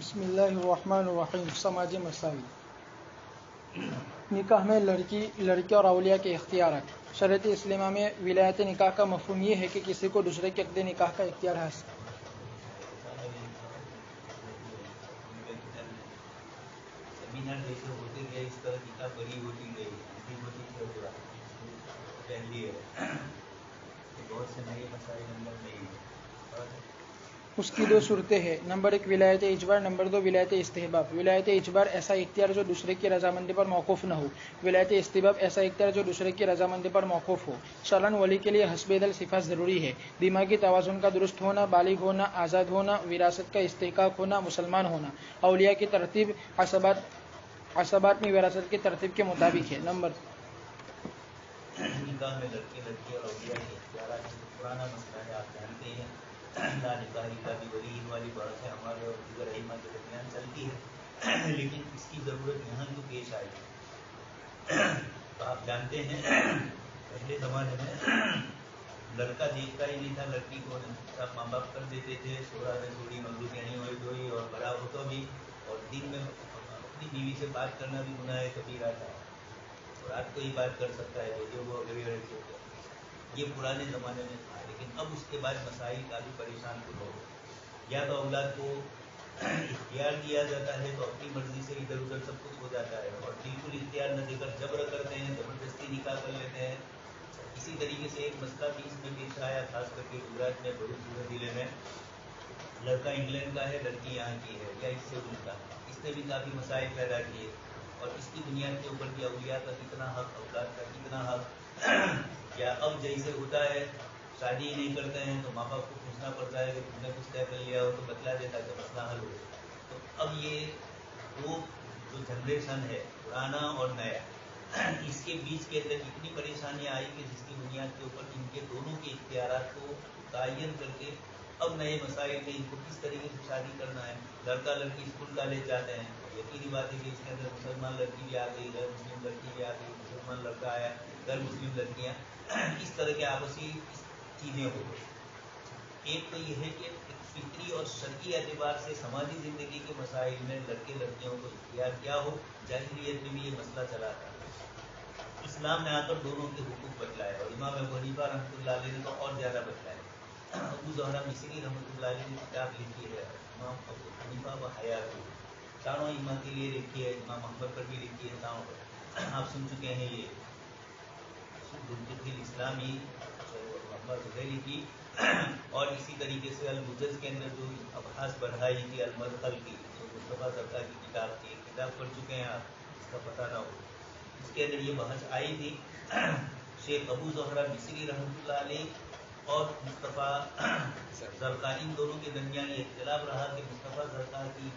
بسم اللہ الرحمن الرحیم. سماجی مسائل. نکاح میں لڑکی اور اولیاء کے اختیارات. شریعت اسلامیہ میں ولایت نکاح کا مفہوم یہ ہے کہ کسی کو دوسرے کے عقد نکاح کا اختیار حاصل اس کی دو صورتیں ہیں. نمبر 1 ولایت اجبار. نمبر 2 ولایت استحباب. ولایت اجبار ایسا اختیار جو دوسرے کی رضامندی پر موقوف نہ ہو. ولایت استحباب ایسا اختیار جو دوسرے کی رضامندی پر موقوف ہو. شرعاً ولی کے لیے حسب عدل صفات ضروری ہے: دماغی توازن کا درست ہونا، بالغ ہونا، آزاد ہونا، وراثت کا استحقاق ہونا، مسلمان ہونا. اولیاء کی ترتیب عصبات میں وراثت کی ترتیب کے مطابق ہے. نمبر نکاح میں لڑکے اور اولیاء کے اختیارات پرانا مسئلہ ہے، آپ جانتے ہیں. لا نکاح الا بولی والی بات ہے ہمارے اور دیگر ائمہ کے درمیان چلتی ہے، لیکن اس کی ضرورت یہاں کیوں پیش آئی؟ تو آپ جانتے ہیں پہلے زمانے میں لڑکا دیکھتا ہی نہیں تھا لڑکی کو، سب ماں باپ کر دیتے تھے، سورا میں تھوڑی مغلوب نہیں ہوئی دھوئی اور بڑا ہو تو بھی، اور دن میں اپنی بیوی سے بات کرنا بھی گناہ کبیرہ تھا، اور رات کو ہی بات کر سکتا ہے جو وہ وغیرہ ہوتے. یہ پرانے زمانے میں تھا، لیکن اب اس کے بعد مسائل کافی پریشان کن ہو گئے. یا تو اولاد کو اختیار دیا جاتا ہے تو اپنی مرضی سے ادھر ادھر سب کچھ ہو جاتا ہے، اور بالکل اختیار نہ دے کر جبر کرتے ہیں، زبردستی نکاح کر لیتے ہیں. اسی طریقے سے ایک مسئلہ بھی اس میں پیش آیا، خاص کر کے گجرات میں، بڑی صورت ضلع میں. لڑکا انگلینڈ کا ہے، لڑکی یہاں کی ہے یا اس سے الٹا. اس نے بھی کافی مسائل پیدا کیے، اور اس کی بنیاد کے اوپر بھی اولیاء کا کتنا حق، اولاد کا کتنا حق. یا اب جیسے ہوتا ہے شادی ہی نہیں کرتے ہیں تو ماں باپ کو پوچھنا پڑتا ہے کہ تم نے کچھ طے کر لیا ہو تو بتلا دیتا کہ مسئلہ حل ہو. تو اب یہ دو جو جنریشن ہے، پرانا اور نیا، اس کے بیچ کے اندر اتنی پریشانیاں آئی کہ جس کی بنیاد کے اوپر ان کے دونوں کے اختیارات کو تعین کر کے اب نئے مسائل میں ان کو کس طریقے سے شادی کرنا ہے. لڑکا لڑکی اسکول کالج جاتے ہیں، یقینی بات ہے کہ اس کے اندر مسلمان لڑکی بھی آ گئی، غیر مسلم لڑکی بھی آ گئی، مسلمان لڑکا آیا، غیر مسلم لڑکیاں، اس طرح کے آپسی چیزیں ہو گئی. ایک تو یہ ہے کہ فطری اور شرعی اعتبار سے سماجی زندگی کے مسائل میں لڑکے لڑکیوں کو اختیار کیا ہو. جاہلیت میں بھی یہ مسئلہ چلا تھا، اسلام نے آ کر دونوں کے حقوق بتلائے، اور امام ابو حنیفہ رحمۃ اللہ علیہ نے تو اور زیادہ بتلائے. ابو زہرا مصری رحمۃ اللہ علیہ نے کتاب لکھی ہے امام ابو حنیفہ و حیات، چاروں امام کے لیے لکھی ہے، امام احمد پر بھی لکھی ہے، چاروں پر آپ سن چکے ہیں. یہ اسلامی محمد زہیری کی، اور اسی طریقے سے المجز کے اندر جو ابحاث بڑھائی تھی المدخل کی، جو مصطفیٰ سرکار کی کتاب تھی، کتاب پڑھ چکے ہیں آپ، اس کا پتہ نہ ہو. اس کے اندر یہ بحث آئی تھی. شیخ ابو زہرا مصری رحمۃ اللہ علیہ اور مصطفیٰ زرقانی، ان دونوں کے درمیان یہ اختلاف رہا کہ مصطفیٰ زرقانی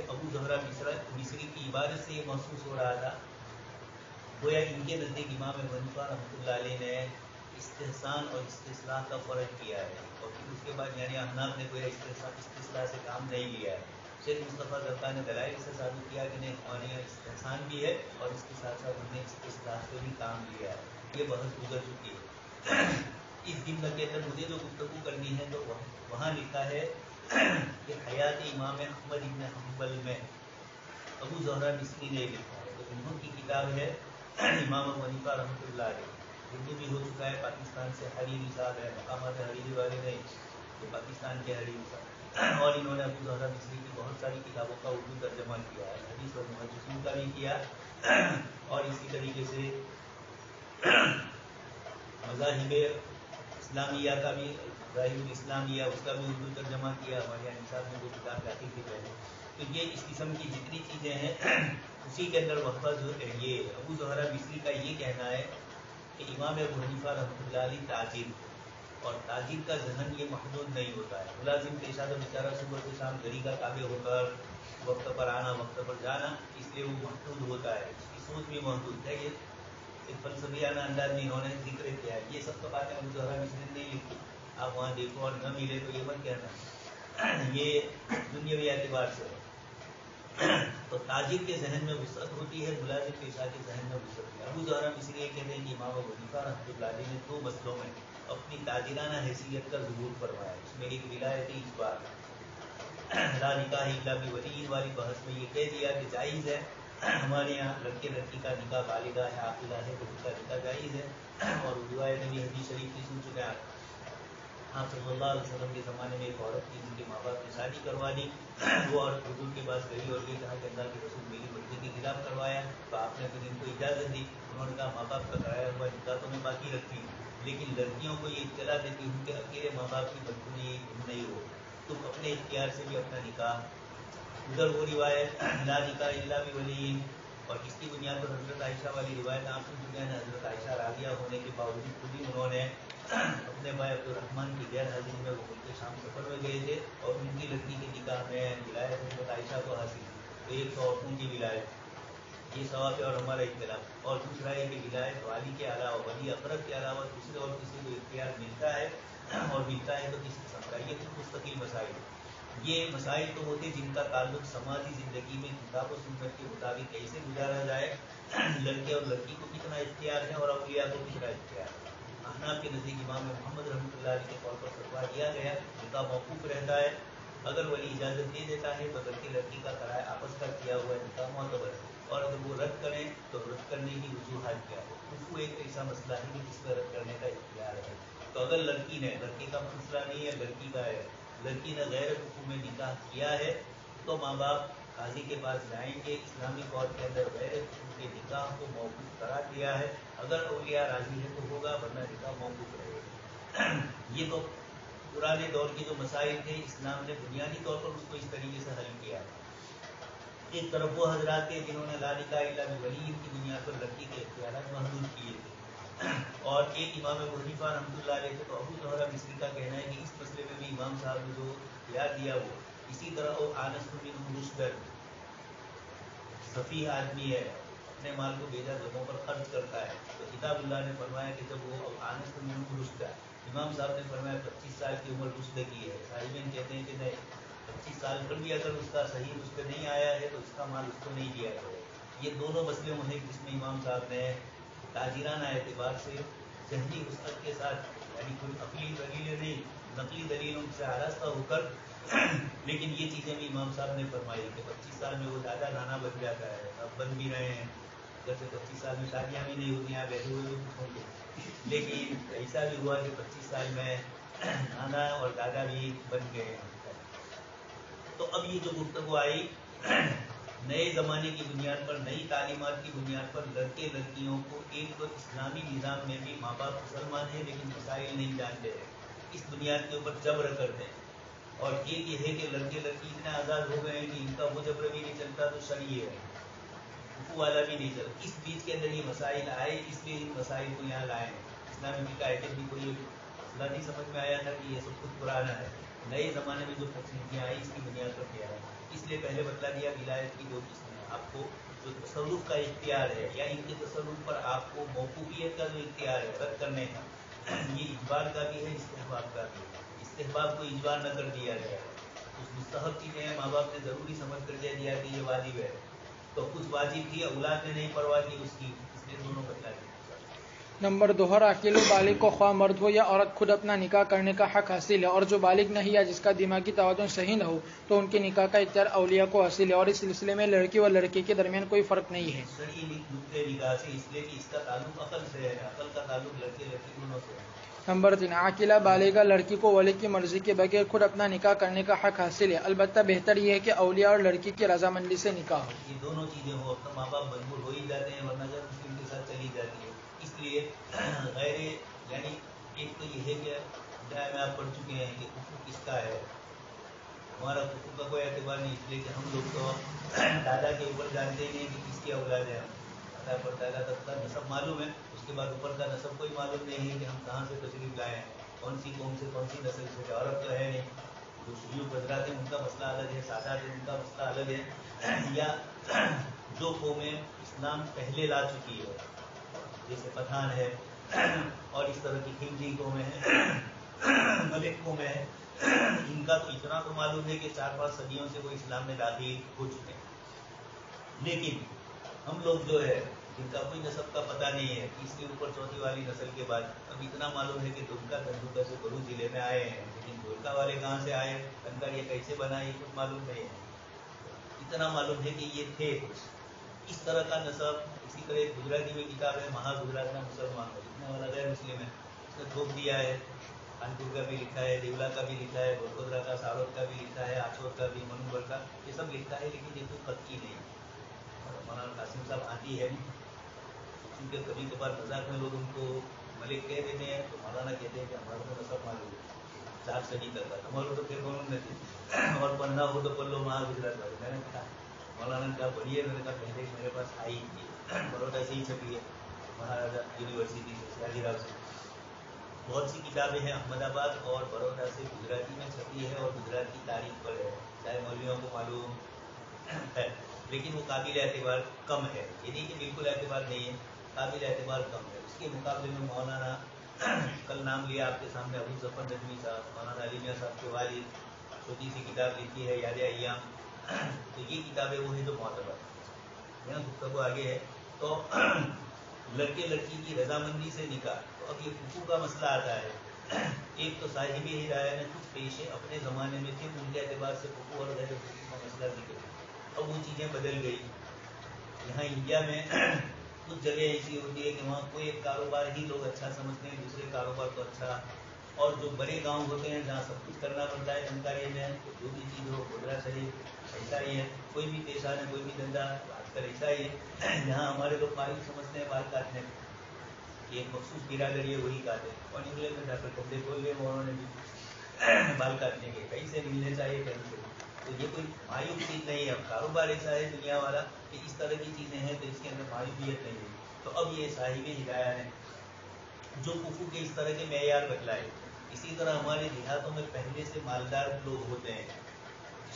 ابو زہرا مصری کی عبادت سے یہ محسوس ہو رہا تھا گویا ان کے نزدیک امام ابو حنیفہ رحمۃ اللہ علیہ نے استحسان اور استصلاح کا فرق کیا ہے، اور پھر اس کے بعد یعنی احناف نے کوئی استصلاح سے کام نہیں لیا ہے. شیخ مصطفیٰ زرقانی نے دلائل سے ثابت کیا کہ نہیں، ہمارے یہاں استحسان بھی ہے اور اس کے ساتھ ساتھ ہم نے استصلاح سے بھی کام لیا ہے. یہ بحث گزر چکی ہے. اس دن کے اندر مجھے جو گفتگو کرنی ہے تو وہاں لکھا ہے کہ حیات امام احمد ابن حنبل میں ابو زہرا مصری نے لکھا ہے. تو انہوں کی کتاب ہے امام ابو حنیفہ رحمۃ اللہ علیہ، اردو بھی ہو چکا ہے، پاکستان سے حریری صاحب ہے، مقامات حریری والے نہیں، یہ پاکستان کے حریری صاحب، اور انہوں نے ابو زہرا مصری کی بہت ساری کتابوں کا اردو ترجمہ کیا ہے، حدیث اور محدثین کا بھی کیا، اور اسی طریقے سے مذاہب اسلامیہ کا بھی، مذاہب الاسلامیہ اس کا بھی اردو ترجمہ کیا. ہمارے یہاں نصاب میں وہ کتاب داخل تھی پہلے. تو یہ اس قسم کی جتنی چیزیں ہیں اسی کے اندر محفوظ یہ ابو زہرا مصری کا یہ کہنا ہے کہ امام ابو حنیفہ رحمۃ اللہ علیہ تاجر، اور تاجر کا ذہن یہ محدود نہیں ہوتا ہے. ملازم پیشہ تو بیچارہ صبح سے شام گھڑی کا تابع ہو کر وقت پر آنا وقت پر جانا، اس لیے وہ محدود ہوتا ہے، اس کی سوچ بھی محدود ہے. یہ ایک فلسفیانہ انداز میں انہوں نے ذکر کیا ہے. یہ سب تو باتیں ابو زہرا مصری نے نہیں لکھی، آپ وہاں دیکھو اور نہ ملے تو یہ مت کہنا، یہ دنیاوی اعتبار سے. تو تاجر کے ذہن میں وسعت ہوتی ہے، ملازم پیشہ کے ذہن میں وسعت ہوتی ہے. ابو زہرا مصری یہ کہتے ہیں کہ امام ابو حنیفہ رحمۃ اللہ علیہ نے دو مسئلوں میں اپنی تاجرانہ حیثیت کا ظہور فرمایا. اس میں ایک ولایت اجبار لا نکاح الا بولی والی بحث میں یہ کہہ دیا کہ جائز ہے ہمارے یہاں لڑکے لڑکی کا نکاح بالغہ ہے عاقلہ ہے تو ان کا نکاح جائز ہے. اور روایت میں حدیث شریف کی سن چکے ہیں آپ صلی اللہ علیہ وسلم کے زمانے میں ایک عورت تھی جن کے ماں باپ نے شادی کروا دی. وہ عورت حضور کے پاس گئی اور یہ کہا کہ اللہ کے رسول میری مرضی کے خلاف کروایا تو آپ نے پھر ان کو اجازت دی. انہوں نے کہا ماں باپ کا کرایا ہوا نکاح تو میں باقی رکھتی ہوں لیکن لڑکیوں کو یہ اطلاع دیتی ہوں کہ اکیلے ماں باپ کی مرضی میں یہ نہیں ہو تم اپنے اختیار سے بھی اپنا نکاح. ادھر وہ روایت لا نکاح الا بولی اور اس کی بنیاد پر حضرت عائشہ والی روایت آپ سن چکے ہیں. حضرت عائشہ راضیہ ہونے کے باوجود خود ہی انہوں نے اپنے بھائی عبد الرحمن کی غیر حاضری میں وہ ملک شام سفر میں گئے تھے اور ان کی لڑکی کے نکاح میں ولایت حضرت عائشہ کو حاصل تھی. 100 عورتوں کی ولایت یہ ثواب ہے اور ہمارا اختلاف. اور دوسرا ہے کہ ولایت والی کے علاوہ ولی اقرب کے علاوہ دوسرے اور کسی کو اختیار ملتا ہے اور ملتا ہے تو کس قسم کا. یہ تو مستقل مسائل. یہ مسائل تو ہوتے جن کا تعلق سماجی زندگی میں کتاب و سنت کے مطابق کیسے گزارا جائے, لڑکے اور لڑکی کو کتنا اختیار ہے اور اولیاء کو کتنا اختیار ہے. احناف کے نزدیک امام محمد رحمۃ اللہ علیہ کے طور پر فتویٰ دیا گیا نکاح موقوف رہتا ہے. اگر ولی اجازت دے دیتا ہے تو لڑکی لڑکی کا کرائے آپس کا کیا ہوا نکاح معتبر ہے اور اگر وہ رد کریں تو رد کرنے کی وجوہات کیا ہے. وہ ایک ایسا مسئلہ ہے کہ جس کا رد کرنے کا اختیار ہے. تو اگر لڑکی نے لڑکی کا مسئلہ نہیں ہے لڑکی کا ہے لڑکی نے غیر حکم میں نکاح کیا ہے تو ماں باپ قاضی کے پاس جائیں گے. اسلامی کورٹ کے اندر غیر حکم کے نکاح کو موقوف قرار دیا ہے. اگر اولیاء راضی ہے تو ہوگا ورنہ نکاح موقوف رہے گا. یہ تو پرانے دور کے جو مسائل تھے اسلام نے بنیادی طور پر اس کو اس طریقے سے حل کیا ہے. ایک طرف وہ حضرات تھے جنہوں نے لا نکاح الا بولی کی بنیاد پر لڑکی کے اختیارات محدود کیے تھے اور ایک امام ابو حنیفہ رحمۃ اللہ علیہ تھے. تو ابو ظہر مصری کا کہنا ہے کہ اس مسئلے میں بھی امام صاحب نے جو اختیار دیا وہ اسی طرح وہ آنس بن رشد صفیح آدمی ہے اپنے مال کو بیجا جگہوں پر خرچ کرتا ہے. تو کتاب اللہ نے فرمایا کہ جب وہ آنس بن رشد امام صاحب نے فرمایا 25 سال کی عمر رشد کی ہے. صاحبین کہتے ہیں کہ نہیں 25 سال پر بھی اگر اس کا صحیح رشد نہیں آیا ہے تو اس کا مال اس کو نہیں دیا جائے. یہ دونوں مسئلے ہیں جس میں امام صاحب نے تاجرانہ اعتبار سے ذہنی وسعت کے ساتھ یعنی کوئی عقلی دلیلیں نہیں نقلی دلیلوں سے آراستہ ہو کر لیکن یہ چیزیں بھی امام صاحب نے فرمائی کہ 25 سال میں وہ دادا نانا بن جاتا ہے. اب بن بھی رہے ہیں جیسے 25 سال میں شادیاں بھی نہیں ہوتی ہیں بیٹھے ہوئے بھی کچھ ہوں گے لیکن ایسا بھی ہوا کہ 25 سال میں نانا اور دادا بھی بن گئے ہیں. تو اب یہ جو گفتگو آئی نئے زمانے کی بنیاد پر نئی تعلیمات کی بنیاد پر لڑکے لڑکیوں کو ایک اسلامی نظام میں بھی ماں باپ مسلمان ہیں لیکن مسائل نہیں جانتے ہیں اس بنیاد کے اوپر جبر کرتے ہیں. اور ایک یہ ہے کہ لڑکے لڑکی اتنے آزاد ہو گئے ہیں کہ ان کا وہ جبر بھی نہیں چلتا تو شرعی ہے حقوق والا بھی نہیں چلتا. اس بیچ کے اندر یہ مسائل آئے اس لیے ان مسائل کو یہاں لائے ہیں. اسلامی فقہ بھی کوئی مسئلہ نہیں سمجھ میں آیا تھا کہ یہ سب کچھ پرانا ہے. نئے زمانے میں جو تفصیلیاں آئی اس کی بنیاد پر کیا ہے. اس لیے پہلے بتلا دیا ولایت کی 2 قسمیں ہیں. آپ کو جو تصرف کا اختیار ہے یا ان کے تصرف پر آپ کو موقوفیت کا جو اختیار ہے رد کرنے کا یہ اجبار کا بھی ہے استحباب کا بھی ہے. استحباب کو اجبار نہ کر دیا جائے. کچھ مستحب چیزیں ہیں ماں باپ نے ضروری سمجھ کر دے دیا کہ یہ واجب ہے تو کچھ واجب کی اولاد نے نہیں پرواہ کی اس کی اس لیے دونوں بتلا دیا. نمبر 2 ہر عاقل و بالغ کو خواہ مرد ہو یا عورت خود اپنا نکاح کرنے کا حق حاصل ہے اور جو بالغ نہیں یا جس کا دماغی توازن صحیح نہ ہو تو ان کے نکاح کا اختیار اولیاء کو حاصل ہے اور اس سلسلے میں لڑکی و لڑکے کے درمیان کوئی فرق نہیں ہے. نکاح سے اس لیے کہ اس کا تعلق عقل سے ہے. عقل کا تعلق لڑکے لڑکی دونوں سے ہے. نمبر 3 عاقلہ بالغہ لڑکی کو ولی کی مرضی کے بغیر خود اپنا نکاح کرنے کا حق حاصل ہے. البتہ بہتر یہ ہے کہ اولیاء اور لڑکی کی رضامندی سے نکاح ہو. یہ دونوں چیزیں ہو تو ماں باپ مجبور ہو ہی جاتے ہیں ورنہ جب مسلم کے ساتھ چلی جاتی ہے. اس لیے غیر یعنی ایک تو یہ ہے کہ دائیں میں آپ پڑھ چکے ہیں کہ حقوق کس کا ہے. ہمارا حقوق کا کوئی اعتبار نہیں اس لیے کہ ہم لوگ تو دادا کے اوپر جانتے ہی نہیں کہ کس کی اولاد ہے. دادا پر دادا تک کا نسب معلوم ہے اس کے بعد اوپر کا نسب کوئی معلوم نہیں ہے کہ ہم کہاں سے تشریف لائے ہیں کون سی قوم سے کون سی نسل سے. عورت تو ہے نہیں. جو شیوخ حضرات ہیں ان کا مسئلہ الگ ہے سادات ہیں ان کا مسئلہ الگ ہے. یا جو قومیں اسلام پہلے لا چکی ہے جیسے پٹھان ہے اور اس طرح کی خلجی قومیں ہیں ملک قومیں ہیں ان کا تو اتنا تو معلوم ہے کہ 4-5 صدیوں سے وہ اسلام میں داخل ہو چکے ہیں. لیکن ہم لوگ جو ہے जिनका कोई नस्ब का पता नहीं है, इसके ऊपर चौथी वाली नस्ल के बाद अब इतना मालूम है कि दुमका धंधुका से भरूच जिले में आए हैं, लेकिन धोलका वाले कहाँ से आए, धनकर ये कैसे बना, ये कुछ मालूम नहीं है। इतना मालूम है कि ये थे इस तरह का नस्ब। इसी तरह गुजराती में किताब है महागुजरात का मुसलमान, लिखने वाला गैर मुस्लिम है, उसने थोप दिया है। कानपुर का भी लिखा है, देवला का भी लिखा है, बड़कोदरा का, सारोद का भी लिखा है, आचोर का भी, मनुबर का, ये सब लिखा है, लेकिन ये कोई पक्की नहीं। और मौलाना कासिम साहब आती है, क्योंकि कभी कभार मजाक में लोग उनको मलिक कह देते हैं, तो मौलाना कहते हैं कि हमारा तो नसब मालूम चार सदी तक का, हमारे तो फिर मालूम नहीं और पन्ना हो तो पल्लो महागुजरात वाले। मैंने कहा मौलाना क्या पढ़ी है, मैंने कहा पहले मेरे पास आई थी, बड़ौदा से ही छपी है, महाराजा यूनिवर्सिटी से, शाजीराव से। बहुत सी किताबें हैं अहमदाबाद और बड़ौदा से गुजराती में छपी है और गुजराती तारीख पर है, चाहे मौलवियों को मालूम है, लेकिन वो काबिल एतबार कम है। ये नहीं कि बिल्कुल एतबार नहीं है, काबिल एतबार कम है। उसके मुकाबले में मौलाना कल नाम लिया आपके सामने अबू जफर नदवी साहब, मौलाना अली मियां साहब के वालिद, छोटी सी किताब लिखी है याद अय्याम। तो ये किताबें वो है जो मोतबर यहाँ गुफ्तगू आगे है। तो लड़के लड़की की रजामंदी से निकाह, तो अब ये फुफू का मसला आता है। एक तो साहिब हिदाया में कुछ पेशे अपने ज़माने में थे, उनके एतबार से फुफू और गैर फुफू का मसला जिक्र, अब वो चीज़ें बदल गई। यहाँ इंडिया में कुछ जगह ऐसी होती है कि वहाँ कोई एक कारोबार ही लोग अच्छा समझते हैं, दूसरे कारोबार को अच्छा, और जो बड़े गांव होते हैं जहाँ सब कुछ करना पड़ता है जानकारी में, तो जो भी चीज़ हो गोदरा शरीफ ऐसा ही है, कोई भी पेशा है कोई भी धंधा आजकल ऐसा ही है। यहाँ हमारे लोग मायूस समझते हैं बाल काटने में, एक मखसूस बिरादरी है वही काटे, और इंग्लैंड में जाकर धंधे खोल लिए उन्होंने भी बाल काटने के, कहीं से मिलने चाहिए कहीं से। तो ये कोई मायूस चीज़ नहीं है, अब कारोबार ऐसा है दुनिया वाला कि इस तरह की चीज़ें हैं, तो इसके अंदर मायूसियत नहीं है। तो अब ये साहिब हिदाया ने जो फुफू के इस तरह के मेयार बतलाए, इसी तरह हमारे देहातों में पहले से मालदार लोग होते हैं,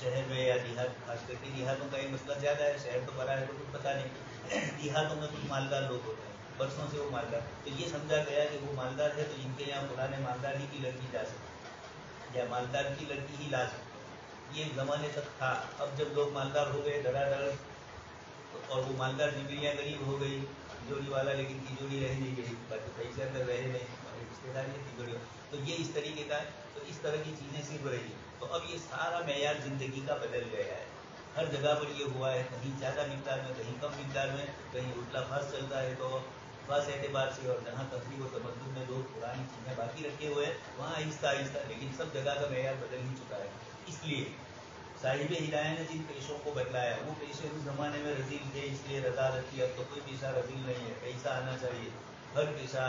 शहर में या देहात, खास करके देहातों का एक मसला ज़्यादा है, शहर तो बड़ा है तो कुछ पता नहीं, देहातों में कुछ मालदार लोग होते हैं, बरसों से वो मालदार, तो ये समझा गया कि वो मालदार है तो इनके यहाँ पुराने मालदार ही की लड़की जा सकती या मालदार की लड़की ही ला सकती। ये ज़माने तक था। अब जब लोग मालदार हो गए धड़ाधड़, और वो मालदार जिम्मेदारियाँ गरीब हो गई, तिजोरी वाला, लेकिन तिजोरी रह नहीं गई, बाकी पैसे अंदर रहे नहीं, हमारी रिश्तेदारी है तिजोरी, तो ये इस तरीके का है। तो इस तरह की चीज़ें सिर्फ रही, तो अब ये सारा मेयार ज़िंदगी का बदल गया है। हर जगह पर ये हुआ है, कहीं ज़्यादा मिकदार में, कहीं कम मिकदार में, कहीं उल्टा फास चलता है, तो फास एतबार से, और जहाँ तहजीब और तमद्दुन में लोग पुरानी चीज़ें बाकी रखे हुए हैं, वहाँ आहिस्ता आहिस्ता, लेकिन सब जगह का मेयार बदल ही चुका है। इसलिए साहिब हिदाया ने जिन पेशों को बतलाया, वो पेशे उस ज़माने में रजील थे, इसलिए रजा रखी। अब तो कोई पेशा रजील नहीं है, पैसा आना चाहिए, हर पेशा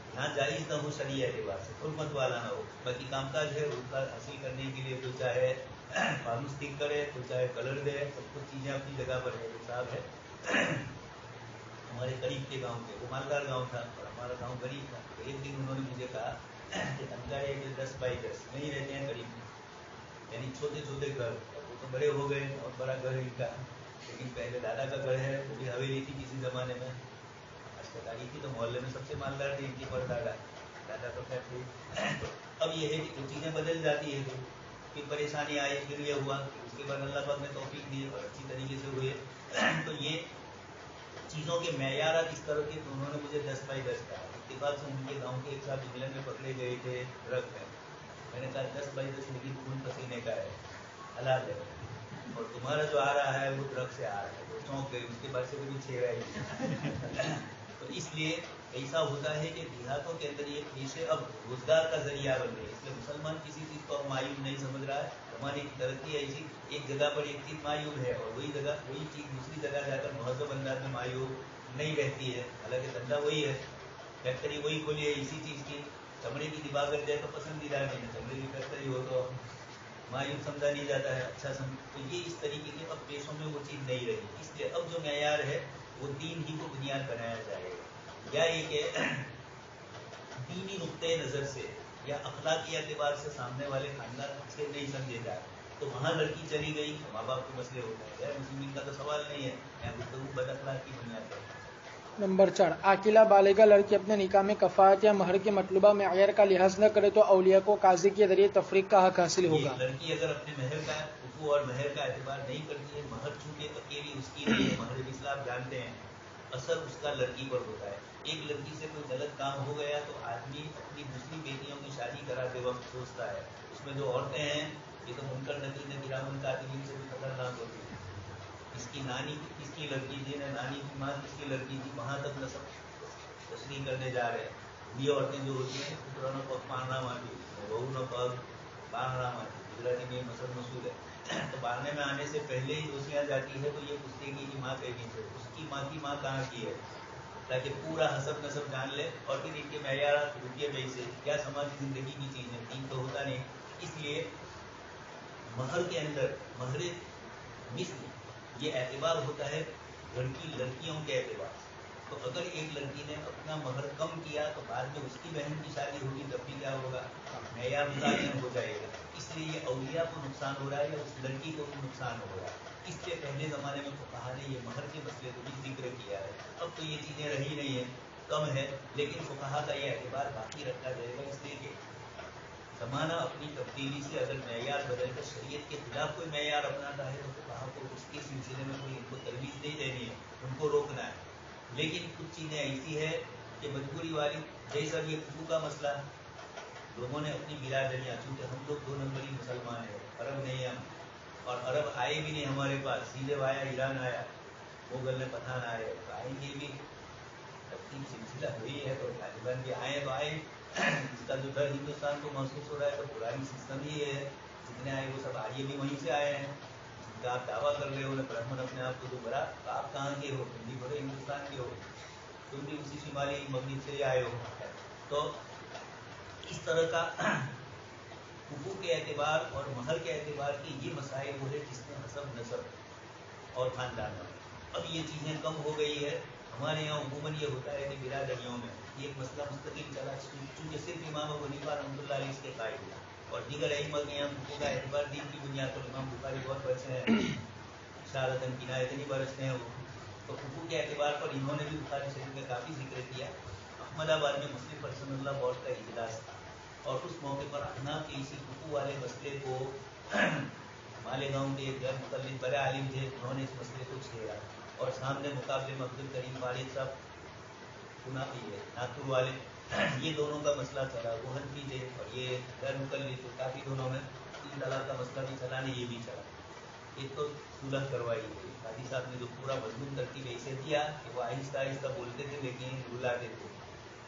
यहाँ जायज़ न हो शरीय एतबार से, हुर्मत वाला ना हो। बाकी कामकाज है उसका हासिल करने के लिए, तो चाहे फार्मस ठीक करे, तो चाहे कलर दे, सब कुछ चीज़ें अपनी जगह पर है। साहब है हमारे करीब के गांव के, वो मालदार गांव था और हमारा गांव गरीब था, तो एक दिन उन्होंने मुझे कहा कि धनकारे 10 बाई 10 नहीं रहते हैं करीब, यानी छोटे छोटे घर, वो तो बड़े हो गए, बहुत बड़ा घर है इनका, लेकिन पहले दादा का घर है, वो भी हवेली थी किसी ज़माने में, अस्पताली थी, तो मोहल्ले में सबसे मालदार थे इनकी परदादा, दादा तो खैर थे। तो अब ये है कि कुछ चीज़ें बदल जाती है, फिर परेशानी आई, फिर ये हुआ, उसके बाद अल्लाह पाक ने तौफीक दी और अच्छी तरीके से हुए। तो ये चीज़ों के मेयारात इस तरह के, तो उन्होंने मुझे 10 बाई 10 कहा। इत्तेफाक से उनके गाँव के एक साथ इंग्लैंड में पकड़े गए थे ड्रग में, मैंने कहा 10 बाई 10 लेकिन खून पसीने का है, हलाल है, और तुम्हारा जो आ रहा है वो ड्रग से आ रहा है, वो चौंक गई, उसके बाद से कभी छेड़ा ही। तो इसलिए ऐसा होता है कि देहातों के अंदर ये पेशे अब रोजगार का जरिया बन गए, इसलिए मुसलमान किसी चीज़ को अब मायूब नहीं समझ रहा है। हमारी तरक्की ऐसी, एक जगह पर एक चीज़ मायूब है और वही जगह वही चीज़ दूसरी जगह जाकर महजब अंदाज में मायूब नहीं रहती है, हालांकि धंधा वही है, फैक्ट्री वही खोली है इसी चीज़ की, चमड़े की दिबाकर जाए तो पसंदीदा नहीं है, चमड़े की फैक्ट्री हो तो मायूब समझा नहीं जाता है, अच्छा समझ। तो ये इस तरीके के अब पेशों में वो चीज़ नहीं रही, इसलिए अब जो मेयार है वो दीन ही को बुनियाद बनाया जाएगा, या एक दीनी नुक्ते नज़र से या अखलाकी एतबार से सामने वाले खानदान से नहीं समझे जाए, तो वहाँ लड़की चली गई तो माँ बाप के मसले होते हैं, गैर मुस्लिम का तो सवाल नहीं है, यहाँ गुफ्तगू बद अखलाक की बुनियाद पर। नंबर 4, आकिला बालिगा लड़की अपने निकाह में कफ़ायत या महर के मतलूबा मेयार का लिहाज न करे तो औलिया को काजी के जरिए तफरीक का हक हासिल होगा। लड़की अगर अपने महर का फुफू और महर का एतबार नहीं करती है, महर चूंकि अकेली उसकी नहीं है, महर इस्लाम जानते हैं असर उसका लड़की पर होता है। एक लड़की से कोई गलत काम हो गया तो आदमी अपनी दूसरी बेटियों की शादी कराते वक्त सोचता है, उसमें जो औरतें हैं ये तो मुनकर नकीर ने गिरामन कातिलीन से भी खतरनाक होती है। इसकी नानी किसकी लड़की थी, नानी की माँ किसकी लड़की थी, वहाँ तक न सब तस्लीम करने जा रहे हैं। ये औरतें जो होती हैं पुत्रानो पग पारना माटी, बहू न पग पारना माटी, गुजराती में मसल मसूल है। तो बारने में आने से पहले ही दोषियाँ जाती है तो ये पूछेगी कि माँ कहीं से, उसकी माँ की माँ कहाँ की है, ताकि पूरा हसब नसब जान ले। और फिर इनके मैयार रुपये पैसे क्या समाज की जिंदगी की चीज़ है, तीन तो होता नहीं। इसलिए महर के अंदर महर मिस्र ये एतबार होता है लड़कियों के एतबार। तो अगर एक लड़की ने अपना महर कम किया तो बाद में उसकी बहन की शादी होगी तब भी क्या होगा, मैयार मुताबिक हो जाएगा। इसलिए ये औलिया को नुकसान हो रहा है या उस लड़की को भी नुकसान हो रहा है। इसलिए पहले ज़माने में फुक़हा ने ये महर के मसले को भी जिक्र किया है। अब तो ये चीज़ें रही नहीं है, कम है, लेकिन फुक़हा का ये एतबार बाकी रखा जाएगा। इसलिए कि ज़माना अपनी तब्दीली से अगर मैयार बदल कर शरीयत के खिलाफ कोई मैयार अपनाता है तो फुक़हा को उसके सिलसिले में कोई इनको तरवीज़ नहीं देनी है, उनको रोकना है। लेकिन कुछ चीज़ें ऐसी है कि मजबूरी वाली, जैसा ये फुकू का मसला, लोगों ने अपनी बिरादरियाँ, चूँकि हम लोग 2 नंबरी मुसलमान हैं, अरब नहीं हम, और अरब आए भी नहीं हमारे पास, सीधे आया ईरान आया, मुगल ने पठान आए, तो आएंगे भी अपनी सिलसिला हुई है तो तालिबान भी आए तो आए। इसका जो डर हिंदुस्तान को महसूस हो रहा है तो पुरानी सिस्टम ही है, जितने आए वो सब आर्य भी वहीं से आए हैं। जिनका आप दावा कर रहे हो ना ब्राह्मण अपने आप को तो बड़ा, तो आप कहाँ के हो, तुम भी बड़े हिंदुस्तान के हो, तुम भी उसी शिमाली मगरब से आए हो। तो इस तरह का हुकूक के एतबार और महर के एतबार की ये मसाइल वो है जिसमें हसब नसब और खानदान। अब ये चीज़ें कम हो गई है। हमारे यहाँ अमूमन ये होता है कि बिरादरियों में ये एक मसला मुस्तकिल चला, चूँकि सिर्फ इमाम अबू हनीफा रहमतुल्लाह अलैह इसके कायद है और दीगर अइम्मा के यहाँ हुकूक का एतबार दीन की बुनियाद पर इमाम बुखारी बहुत बरसे हैं, इशारतन किनायतन ही बरसते हैं वो, तो हुकूक के एतबार पर इन्होंने भी बुखारी शरीफ में काफ़ी जिक्र किया। अहमदाबाद में मुस्लिम पर्सनल्लाह बोर्ड का इजलास था और उस मौके पर अहनाफ के इसी हुकूक वाले मसले को मालेगांव के एक गैर मुतल्लिक़ बड़े आलिम थे, उन्होंने इस मसले को छेड़ा और सामने मुकाबले में अब्दुल करीम वालिद साहब नागपुर वाले, ये दोनों का मसला चला। वो हनफी थे और ये गैर मुतल्लिक़ थे, काफ़ी दोनों में 3 तलाक का मसला भी चला, नहीं ये भी चला। एक तो सुलह करवाई गई, काजी साहब ने जो पूरा मजमून तरकीब ऐसे दिया कि वो आहिस्ता आहिस्ता बोलते थे लेकिन रुलाते थे।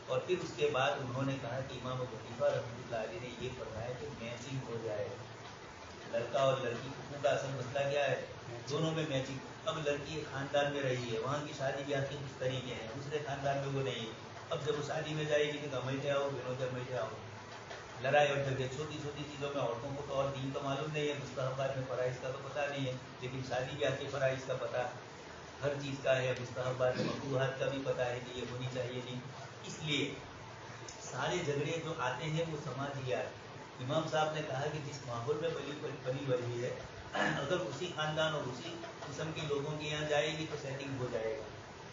और फिर उसके बाद उन्होंने कहा कि इमाम अबू हनीफा रहमतुल्लाह अलैह ने ये फरमाया कि मैचिंग हो जाए, लड़का और लड़की हुकूक का असल मसला क्या है, दोनों में मैचिंग। अब लड़की एक खानदान में रही है, वहाँ की शादी ब्याह के कुछ तरीके हैं, दूसरे खानदान में वो नहीं है। अब जब वो शादी में जाएगी तो मैठे आओ बहनों के मैठे आओ, लड़ाई और झगड़े, छोटी छोटी चीज़ों में। औरतों को तो और दीन का मालूम नहीं है, मुस्तहबात में फ़राइज़ का तो पता नहीं है, लेकिन शादी ब्याह के फ़राइज़ का पता हर चीज़ का है, मुस्तहबात में मकरूहात का भी पता है कि ये होनी चाहिए नहीं। इसलिए सारे झगड़े जो आते हैं वो समाजियात। इमाम साहब ने कहा कि जिस माहौल में बनी बड़ी है, अगर उसी खानदान और उसी किस्म के लोगों के यहाँ जाएगी तो सेटिंग हो जाएगा।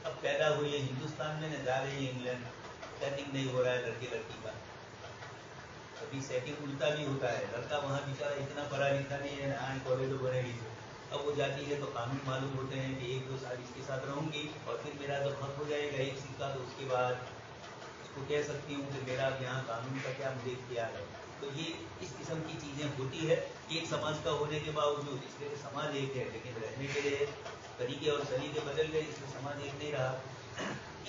अब पैदा हुई है हिंदुस्तान में, न जा रही है इंग्लैंड, सेटिंग नहीं हो रहा है लड़के लड़की का। कभी सेटिंग उल्टा भी होता है, लड़का वहाँ बेचारा इतना पढ़ा लिखा नहीं है, ना कॉलेज बनेगी, अब वो जाती है तो कानून मालूम होते हैं कि 1-2 साल इसके साथ रहूँगी और फिर मेरा जब हक हो जाएगा एक सिक्का तो उसके बाद उसको कह सकती हूँ कि मेरा यहाँ कानून का क्या मुझे इख्तियार है। तो ये इस किस्म की चीज़ें होती है एक समाज का होने के बावजूद, इसलिए समाज एक है लेकिन रहने के लिए तरीके और सलीके बदल गए, इसलिए समाज एक नहीं रहा।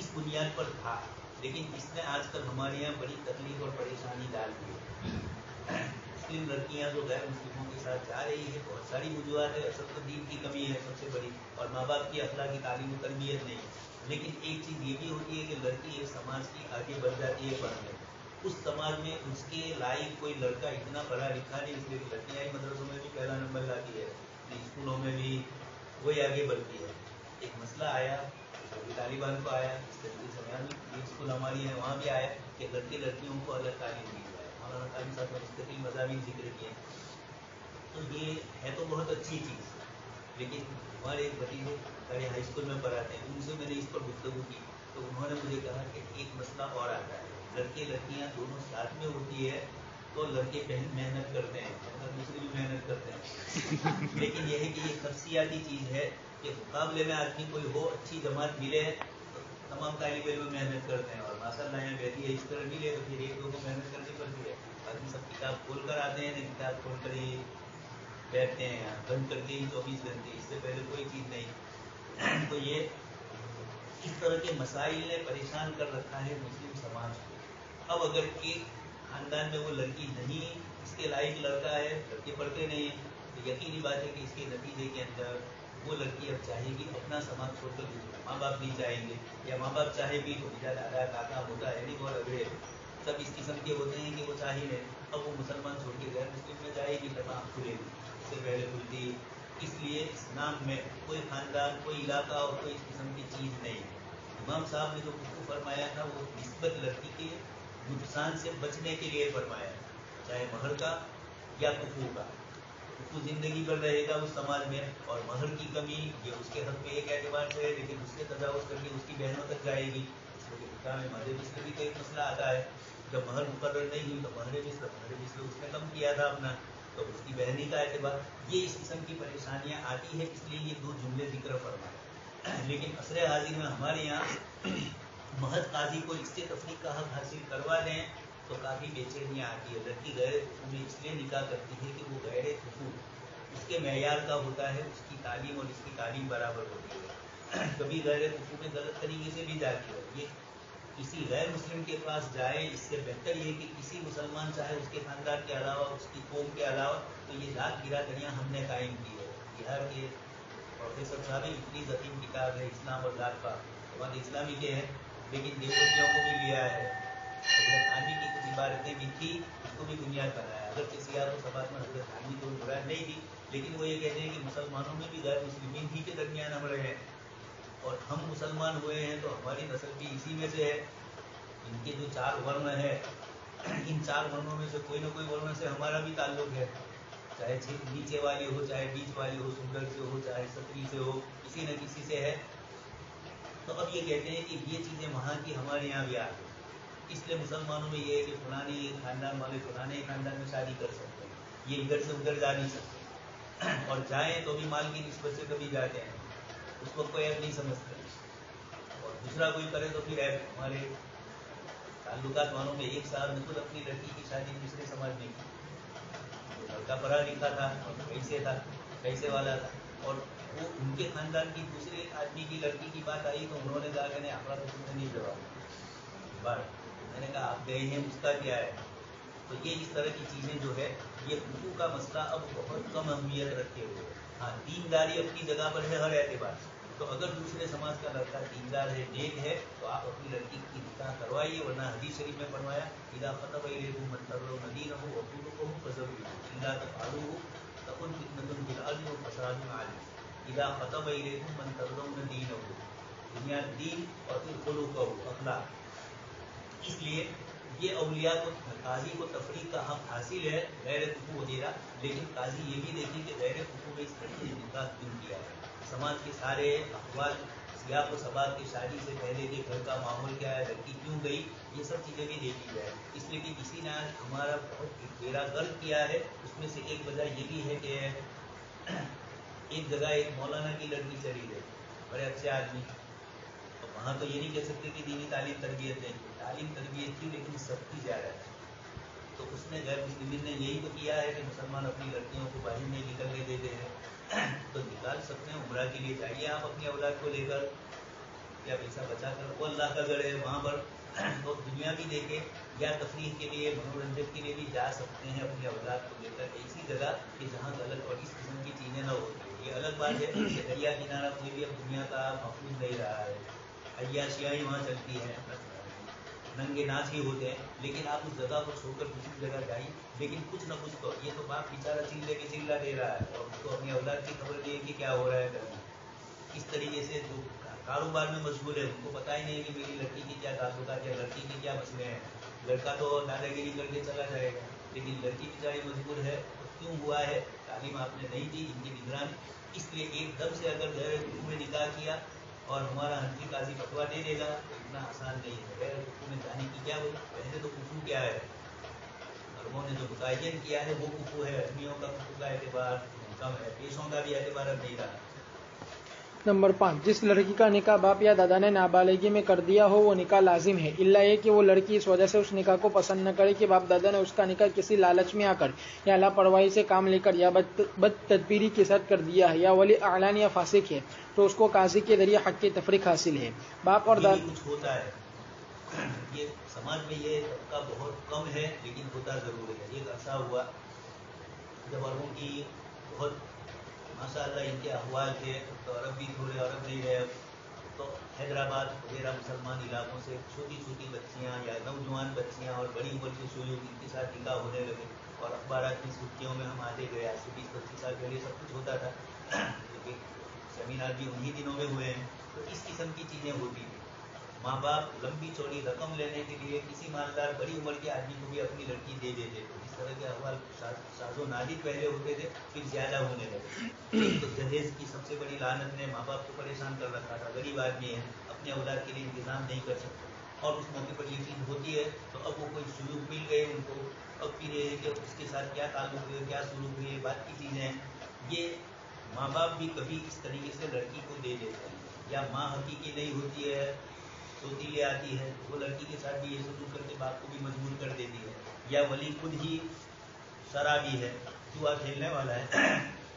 इस बुनियाद पर था, लेकिन इसने आजकल हमारे यहाँ बड़ी तकलीफ और परेशानी डाल दी है। मुस्लिम लड़कियाँ जो गैर मुस्लिमों के साथ जा रही है, बहुत सारी वजूहत है, असल तो दीन की कमी है सबसे बड़ी, और माँ बाप की अखलाकी तालीम और तरबियत नहीं। लेकिन एक चीज़ ये भी होती है कि लड़की एक समाज की आगे बढ़ जाती है पढ़ने, उस समाज में उसके लायक कोई लड़का इतना पढ़ा लिखा नहीं, इसलिए लड़कियाँ ही मदरसों में भी पहला नंबर लाती है, स्कूलों में भी वही आगे बढ़ती है। एक मसला आया तालिबान को आया, इस तरीके से यहाँ स्कूल हमारी है वहाँ भी आया कि लड़के लड़कियों को अलग तालीम दी जाए। हमारा तालीम साथ में मुस्तकिल मज़ामीन जिक्र किए, तो ये है तो बहुत अच्छी चीज़। लेकिन हमारे एक भतीजे सारे हाई स्कूल में पढ़ाते हैं, उनसे मैंने इस पर गुफ्तगू की तो उन्होंने मुझे कहा कि एक मसला और आता है, लड़के लड़कियाँ दोनों साथ में होती है तो लड़के पहले मेहनत करते हैं और दूसरे भी मेहनत करते हैं। लेकिन यह है कि ये शख्सियाती चीज़ है कि मुकाबले में आदमी कोई हो, अच्छी जमात मिले तमाम तालिब इल्म मेहनत करते हैं और माशाअल्लाह यहाँ बैठी है इस तरह मिले तो फिर एक दो को मेहनत करनी पड़ती है। बाकी सब किताब खोल कर आते हैं, किताब खोल कर ही बैठते हैं, यहाँ बंद करके ही 24 घंटे, इससे पहले कोई चीज़ नहीं। तो ये इस तरह के मसाइल ने परेशान कर रखा है मुस्लिम समाज को। अब अगर एक खानदान में वो लड़की नहीं इसके लायक लड़का है, लड़के पढ़ते नहीं, तो यकीनी बात है कि इसके नतीजे के अंदर वो लड़की अब चाहेगी अपना समाज छोड़कर दूसरा, माँ बाप नहीं चाहेंगे, या माँ बाप चाहे भी तो बेटा दादा काका होता है नहीं, बहुत अगड़े सब इस किस्म के होते हैं कि वो चाहे नहीं, अब वो मुसलमान छोड़ के गैर मुस्लिम में जाएगी तब आँख खुलेगी, इससे पहले खुलती। इसलिए इस्लाम में कोई खानदान, कोई इलाका और कोई इस किस्म की चीज़ नहीं है। इमाम साहब ने जो कुफू फरमाया था वो निस्बत लड़की के नुकसान से बचने के लिए फरमाया, चाहे महर का या कुफू का। कुफू जिंदगी भर रहेगा उस समाज में, और महर की कमी ये उसके हक में एक एतबार से है, लेकिन उससे तजावुज़ करके उसकी बहनों तक जाएगी। इसलिए फिक़्ह में महर मिस्र भी एक मसला आता है, जब महर मुकर्रर नहीं हुई तो महर मिस्र उसने कम किया था अपना, तो उसकी बहनी का एतबार, ये इस किस्म की परेशानियाँ आती है, इसलिए ये दो जुमले जिक्र फरमाए। लेकिन असरे हाजिर में हमारे यहाँ महज काजी को इससे तफरीक का हक हासिल करवा दें तो काफ़ी बेचैनियाँ आती है। लड़की गैर कुफू में इसलिए निकाह करती है कि वो गैर कुफू उसके मेयार का होता है, उसकी तालीम और इसकी तालीम बराबर होती है। कभी गैर कुफू में गलत तरीके से भी जाती है, ये किसी गैर मुस्लिम के पास जाए, इससे बेहतर ये कि किसी मुसलमान, चाहे उसके खानदान के अलावा, उसकी कौम के अलावा, तो ये जात बिरादरियाँ हमने कायम की है। बिहार के प्रोफेसर साहब इतनी ज़तीम किताब है इस्लाम और जात का, हमारे इस्लामी के हैं, लेकिन देवतियों को भी लिया है, हजरत थानवी की कुछ इबारतें भी थी, उसको भी बुनियाद बनाया। अगर सियासत और सबात में हजरत थानवी को मुराद नहीं थी, लेकिन वो ये कहते हैं कि मुसलमानों में भी गैर मुस्लिमीन ही के दरमियान हम रहे हैं, और हम मुसलमान हुए हैं तो हमारी नस्ल भी इसी में से है। इनके जो 4 वर्ण है, इन 4 वर्णों में से कोई ना कोई वर्ण से हमारा भी ताल्लुक है, चाहे नीचे वाली हो, चाहे बीच वाली हो, सुंदर से हो, चाहे सत्री से हो, किसी न किसी से है। तो अब ये कहते हैं कि ये चीज़ें वहाँ की हमारे यहाँ भी आ गई, इसलिए मुसलमानों में ये है कि फलाने खानदान वाले फलाने खानदान में शादी कर सकते हैं, ये इधर से उधर जा नहीं सकते, और जाएँ तो भी माल की निस्बत से कभी जाते हैं, उसको कोई ऐप नहीं समझते, और दूसरा कोई करे तो फिर ऐप। हमारे ताल्लुकात वालों में एक साहब ने खुद अपनी लड़की की शादी दूसरे समाज में की, लड़का पढ़ा लिखा था और कैसे था, कैसे वाला था, और वो उनके खानदान की दूसरे आदमी की लड़की की बात आई तो उन्होंने कहा कि नहीं अपना तो तुमने नहीं जवाब बार। मैंने कहा आप गए हैं, उसका क्या है। तो ये इस तरह की चीज़ें जो है, ये कुफू का मसला अब बहुत कम अहमियत रखे हुए। हाँ, दीनदारी अपनी जगह पर है हर एतबार से, तो अगर दूसरे समाज का लड़का दीनदार है, नेक है, तो आप अपनी लड़की की निकाह करवाइए, वरना हदीस शरीफ में फरमाया इदा फतह इलैकुम मन तर्दौना दीनहु व खुलुक़हु फज़व्विजूहु इल्ला तफ़अलूहु तकुन फितनतुन फिल अर्ज़ि व फ़सादुन अज़ीम। इदा फतह इलैकुम मन तर्दौना दीनहु, दुनिया दीन और फिर खुलुक़हु अखलाक। इसलिए ये औलिया को, काजी को तफरीक का हक हासिल है गैर कुफू वगैरह, लेकिन काजी ये भी देखें कि गैर कुफू में इस लड़की ने निकाह क्यों किया है, समाज के सारे अखबार सियाक व सबात की शादी से पहले के घर का माहौल क्या है, लड़की क्यों गई, ये सब चीज़ें भी देखी जाए। इसलिए कि किसी ने आज हमारा बहुत बेड़ा गर्क किया है, उसमें से एक वजह ये भी है कि एक जगह एक मौलाना की लड़की चली गई, बड़े अच्छे आदमी, तो वहाँ तो ये नहीं कह सकते कि दीनी तालीम तरबियत नहीं, तालीम तरबियत थी लेकिन सख्ती ज़्यादा है। तो उसने गैर मुस्लिमीन ने यही तो किया है कि मुसलमान अपनी लड़कियों को बाहर नहीं निकलने देते हैं, तो निकाल सकते हैं, उम्रा के लिए जाइए आप अपनी औलाद को लेकर, या पैसा बचा कर, वो अल्लाह का घर है वहाँ पर, तो दुनिया भी देखे या तफरीह के लिए, मनोरंजन के लिए भी जा सकते हैं अपनी औलाद को लेकर ऐसी जगह कि जहाँ गलत और इस किस्म की चीज़ें ना होती। ये अलग बात है कि दरिया किनारा कोई भी अब दुनिया का महफूज नहीं रहा है, अय्याशियाँ वहाँ चलती हैं, नंगे नाच ही होते हैं, लेकिन आप उस जगह को छोड़कर दूसरी जगह जाइए, लेकिन कुछ न कुछ तो, ये तो बाप बेचारा चिल्ला दे रहा है और उसको अपनी औलाद की खबर दी कि क्या हो रहा है करना। इस तरीके से जो कारोबार में मशगूल है उनको पता ही नहीं कि मेरी लड़की की क्या ताल्लुकात या लड़की के क्या मसले हैं। लड़का तो दादागिरी करके चला जाएगा, लेकिन लड़की बेचारी मजबूर है, तो क्यों हुआ है, तालीम आपने नहीं दी, इनकी निगरानी। इसलिए एकदम से अगर गैर हुकूम में निकाह किया और हमारा हनफी काजी फतवा दे देगा तो इतना आसान नहीं है। गैर कुफू में जाने की क्या वजह, पहले तो कुफू क्या है, धर्मों ने जो मुतय्यन किया है वो कुफू है, अदमियों का कुफू का एतबार कम है, पेशों का भी एतबार अब नहीं रहा। नंबर 5, जिस लड़की का निकाह बाप या दादा ने नाबालिगी में कर दिया हो वो निकाह लाजिम है, इल्ला ये कि वो लड़की इस वजह से उस निकाह को पसंद न करे कि बाप दादा ने उसका निकाह किसी लालच में आकर या लापरवाही से काम लेकर या बदतदबीरी के साथ कर दिया है, या वली आलान या फासिक है, तो उसको काजी के जरिए हक की तफरीक हासिल है। बाप और दादा कुछ होता है, ये समाज में ये तबका बहुत कम है, लेकिन होता जरूर है। एक अर्सा हुआ जब अरबों की बहुत माशाअल्लाह इनके अहवाल थे, तो अरब भी थोड़े अरब नहीं रहे, तो हैदराबाद वगैरह मुसलमान इलाकों से छोटी छोटी बच्चियां या नौजवान बच्चियां और बड़ी उम्र के शोयोग इनके साथ निकाह होने लगे, और अखबारात की सुर्खियों में हम आते गए। आज से 20-25 साल पहले सब कुछ होता था, लेकिन सेमिनार भी उन्हीं दिनों में हुए हैं। तो इस किस्म की चीज़ें होती थी। माँ बाप लंबी चौड़ी रकम लेने के लिए किसी मालदार बड़ी उम्र के आदमी को भी अपनी लड़की दे देते। तो इस तरह के अहवाल साजो नादिर पहले होते थे, फिर ज्यादा होने लगे। तो दहेज की सबसे बड़ी लानत ने माँ बाप को परेशान कर रखा था। गरीब आदमी है, अपने औलाद के लिए इंतजाम नहीं कर सकते, और उस मौके पर ये चीज़ होती है, तो अब वो कोई सुलूक मिल गए उनको, अब फिर ये कि उसके साथ क्या ताल्लुक है, क्या सुलूक है, बात की चीज़ें। ये माँ बाप भी कभी इस तरीके से लड़की को दे देते हैं, या माँ हकीकी नहीं होती है, सोतीले आती है, वो लड़की के साथ भी ये सुलूक करके बाप को भी मजबूर कर देती है, या वली खुद ही शराबी है, जुआ खेलने वाला है।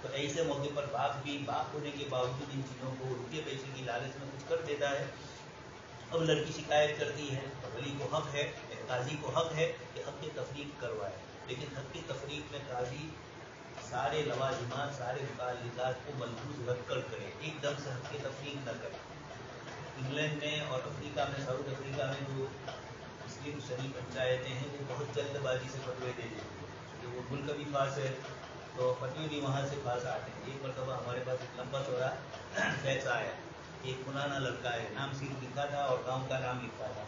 तो ऐसे मौके पर बाप भी बाप होने के बावजूद इन चीज़ों को रुपये पैसे की लालच में कुछ कर देता है। अब लड़की शिकायत करती है, तो वली को हक है, काजी को हक है कि हक की तफरीक करवाए, लेकिन हक की तफरीक में काजी सारे लवाजिमात, सारे मुताल्लिकात को मलहूज रख कर करे, एकदम से हक की तफरीक न करे। इंग्लैंड में और अफ्रीका में, साउथ अफ्रीका में जो मुस्लिम शरीफ पंचायतें हैं, वो बहुत जल्दबाजी से फतवे दे देती हैं, कि वो मुल्क भी पास है, तो फतवे भी वहाँ से पास आते हैं। एक मरतबा हमारे पास एक लंबा चौड़ा फैक्स आया, एक पुराना लड़का है, नाम सिर्फ लिखा था और गांव का नाम लिखा था।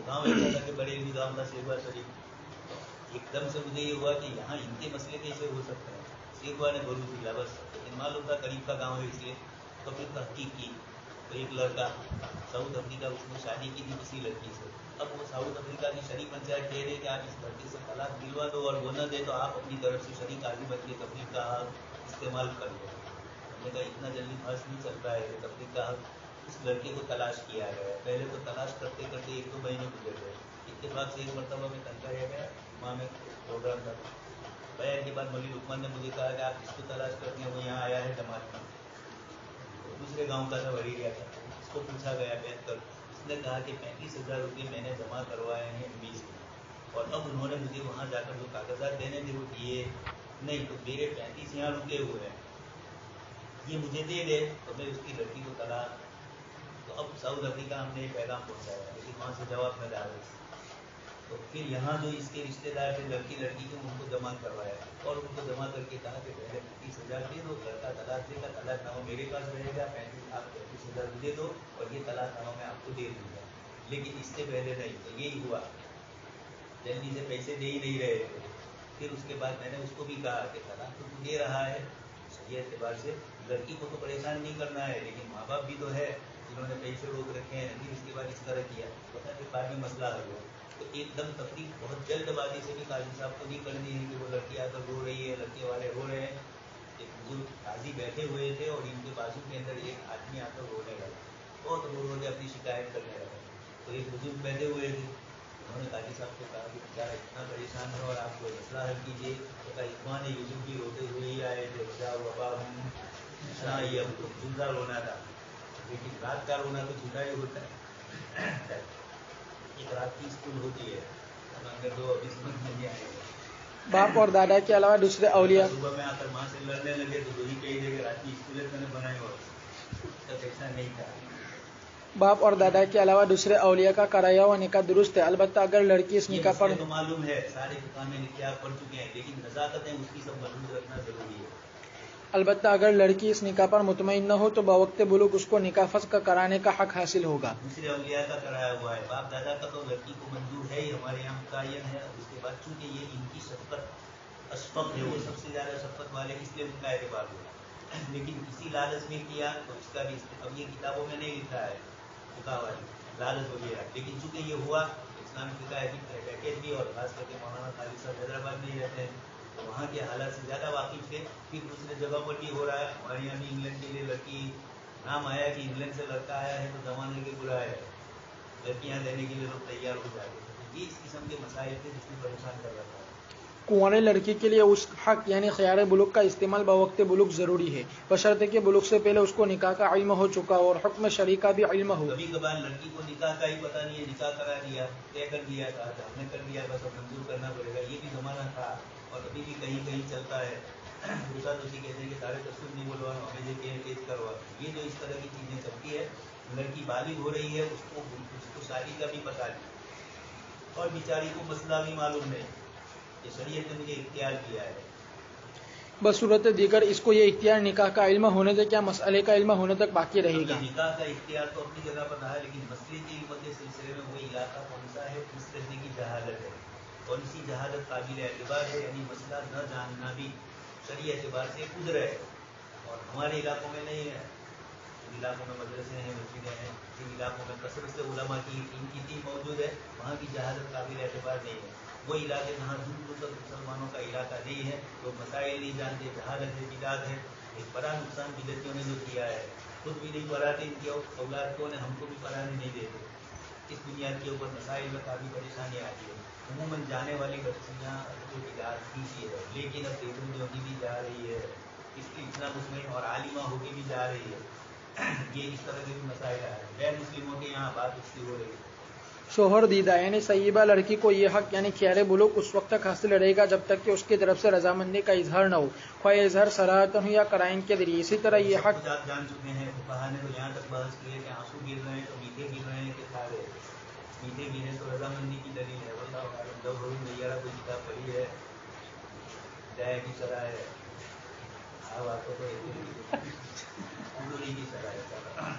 गांव ऐसा था कि बड़े भी गांव का शेखवा शरीफ। एकदम से मुझे ये हुआ कि यहाँ इनके मसले कैसे हो सकते हैं। शेखवा ने भरूच दिया बस, लेकिन मालूम था करीब का गाँव है, इसलिए तो फिर तहकीक की, तो एक लड़का साउथ अफ्रीका, उसने शादी की थी किसी लड़की से। अब वो साउथ अफ्रीका की शरीफ पंचायत कह रहे कि आप इस लड़के से तलाक दिलवा दो, और वो न दे तो आप अपनी तरफ से शरीक आदमी बन के तफरीक का हक इस्तेमाल कर लो। हमने कहा इतना जल्दी फास्ट नहीं चलता है, तफरीक का हक। उस लड़के को तलाश किया गया, पहले तो तलाश करते करते 1-2 महीने गुजर गए। इत्तेफाक से एक मरतबा में तनख्वाह गया, माँ में प्रोग्राम था, बयान के बाद मौलवी लुकमान ने मुझे कहा कि आप इसको तलाश करते हैं, वो यहाँ आया है जमात में, दूसरे गांव का था, वरीरिया का। इसको पूछा गया बैठ कर, उसने कहा कि 35,000 रुपये मैंने जमा करवाए हैं एमबी से, और अब उन्होंने मुझे वहाँ जाकर जो कागजात देने थे वो दिए नहीं, तो मेरे 35 यहाँ रुके हुए हैं, ये मुझे दे दे तो मैं उसकी लड़की को तलाक। तो अब साउथ अफ्रीका हमने एक पैगाम पहुँचाया, लेकिन वहाँ से जवाब में डाल। तो फिर यहाँ जो इसके रिश्तेदार थे लड़की के, उनको जमा करवाया, और उनको जमा करके कहा कि पहले 35,000 दे दो, लड़का तलाक देगा, तलाकनामा मेरे पास रहेगा, 35,000 दे दो, और ये तलाकनामा मैं आपको दे दूँगा। लेकिन इससे पहले नहीं, तो यही हुआ, जल्दी से पैसे दे ही नहीं रहे थे। फिर उसके बाद मैंने उसको भी कहा कि तलाक तो दे रहा है, सही एतबार से लड़की को तो परेशान नहीं करना है, लेकिन माँ बाप भी तो है जिन्होंने पैसे रोक रखे हैं। फिर इसके बाद इस तरह किया, पता फिर बाद में मसला हल हुआ। तो एकदम तफरीक बहुत जल्दबाजी से भी काजी साहब को नहीं करनी है कि वो लड़की आकर रो रही है, लड़के वाले रो रहे हैं। एक बुजुर्ग काजी बैठे हुए थे, और इनके बाजू के अंदर एक आदमी आकर रोने लगा, बहुत रो रोने अपनी शिकायत करने लगा। तो एक बुजुर्ग बैठे हुए थे, उन्होंने काजी साहब को कहा कि बेचारा इतना परेशान है और आप कोई मसला हल कीजिए। तो कहा इखवान यूसुफ भी रोते हुए ही आए थे, बजा वबा हाँ, ये अब तो झूठा रोना था, लेकिन रात का रोना तो झूठा ही होता है। एक रात की स्कूल होती है, अगर दो अभी समझ नहीं आएगा। बाप और दादा के अलावा दूसरे अवलिया सुबह में आकर माँ से लड़ने लगे, तो वही कही देगा रात की स्कूलें मैंने बनाई, और तब ऐसा नहीं था। बाप और दादा के अलावा दूसरे अवलिया का कराया हुआ निकाह दुरुस्त है, अलबत्ता अगर लड़की इस निकाह पर तो मालूम है, सारे फिक़्ह में निकाह पढ़ चुके हैं, लेकिन नज़ाकतें उसकी सब मजबूत रखना जरूरी है। अलबत्ता अगर लड़की इस निकाह पर मुतमईन न हो तो बवक्त बुलूग उसको निकाह फस्क कराने का हक हासिल होगा। दूसरे अवलिया का कराया हुआ है, बाप दादा का तो लड़की को मंजूर है ही, हमारे यहाँ मुतय्यन है। उसके बाद चूंकि ये इनकी शफ़क़त अशफ़क़ है, वो सबसे ज़्यादा शफ़क़त वाले, इसलिए उनका एतबार हुआ। लेकिन इसी लालच में किया तो इसका भी, अब ये किताबों में नहीं लिखा है फिक़्ह वाली लालच वगैरह, लेकिन चूंकि ये हुआ, इस्लामिक फिक़्ह पैकेज भी, और खास करके मौलाना खालिद साहब हैदराबाद में ही रहते हैं, तो वहाँ के हालात से ज़्यादा वाकिफ़ थे। फिर दूसरे जगह पर भी हो रहा है, हमारे यहाँ भी इंग्लैंड के लिए लड़की नाम आया कि इंग्लैंड से लड़का आया है तो जमाने के बुरा है, लड़कियां देने के लिए लोग तैयार हो जाते हैं। ये इस किस्म के मसाइल थे जिसमें परेशान कर रहा था। कुंवारे लड़की के लिए उस हक यानी ख़यार बुलुग का इस्तेमाल बवक्त बुलुग ज़रूरी है, बशर्ते कि बुलुग से पहले उसको निकाह का इल्म हो चुका हो और हुक्म शरी का भी इल्म हो। कभी कभार लड़की को निकाह का ही पता नहीं है, निकाह करा दिया, तय कर दिया था, हमने कर दिया, बस अब मंजूर करना पड़ेगा, ये भी ज़माना था और अभी भी कहीं कहीं चलता है। दूसरा दोषी कहते हैं कि सारे तस्वीर नहीं बोलवा, हमें जो केस करवा, ये जो इस तरह की चीज़ें चलती है। लड़की बालिग हो रही है, उसको शादी का भी पता नहीं और बेचारी को मसला भी मालूम नहीं, ये शरीयत ने मुझे इख्तियार किया है। बसूरत दीगर इसको ये इख्तियार निकाह का इल्म होने से क्या मसले का इल्म होने तक बाकी रहेगा। निकाह का इख्तियार तो अपनी जगह पर रहा है, लेकिन मसले की इल्म के सिलसिले में वो इलाका कौन सा है, उस तरह की जहालत है, कौन सी जहालत काबिल एतबार है, यानी मसला न जानना भी शरीय एतबार से गुजर है और हमारे इलाकों में नहीं है। इलाकों में मदरसे हैं, मस्जिदें हैं, जिन इलाकों में कसरत से उलमा की टीम मौजूद है, वहाँ की जहालत काबिल एतबार नहीं है। वो इलाके जहाँ दूर दूर तक मुसलमानों का इलाका नहीं है, लोग मसाइल नहीं जानते, जहालत है, बिदात है। एक बड़ा नुकसान बिदतियों ने जो किया है, खुद भी नहीं पढ़ाते, इनकी औलाद को ने हमको भी पढ़ाने नहीं देते। इस बुनियाद के ऊपर मसाइल में काफ़ी परेशानी आती है। अमूमन जाने वाली बच्चियाँ जो बिदात की है, लेकिन अब बेगम होगी भी जा रही है, इसकी इतना मुस्लिम और आलिमा होगी भी जा रही है। ये इस तरह के भी मसाइल है। गैर मुस्लिमों के यहाँ बात उसकी हो रही है। शोहर दीदा यानी सईबा लड़की को ये हक यानी ख्यार बुलुग उस वक्त तक हासिल रहेगा जब तक कि उसकी तरफ से रजामंदी का इजहार न हो, ख्वाह इजहार सराहतन हो या कराइन के जरिए। इसी तरह ये हक आप जान चुके हैं, फुक़हा ने तो यहाँ तक बहस की है कि आंसू गिर रहे हैं तो मीठे गिर रहे हैं कि खारे, मीठे गिरे तो रजामंदी की दलील है। वल्लाहु नैयारा कोई किताब पढ़ी है, जाए की सराह है,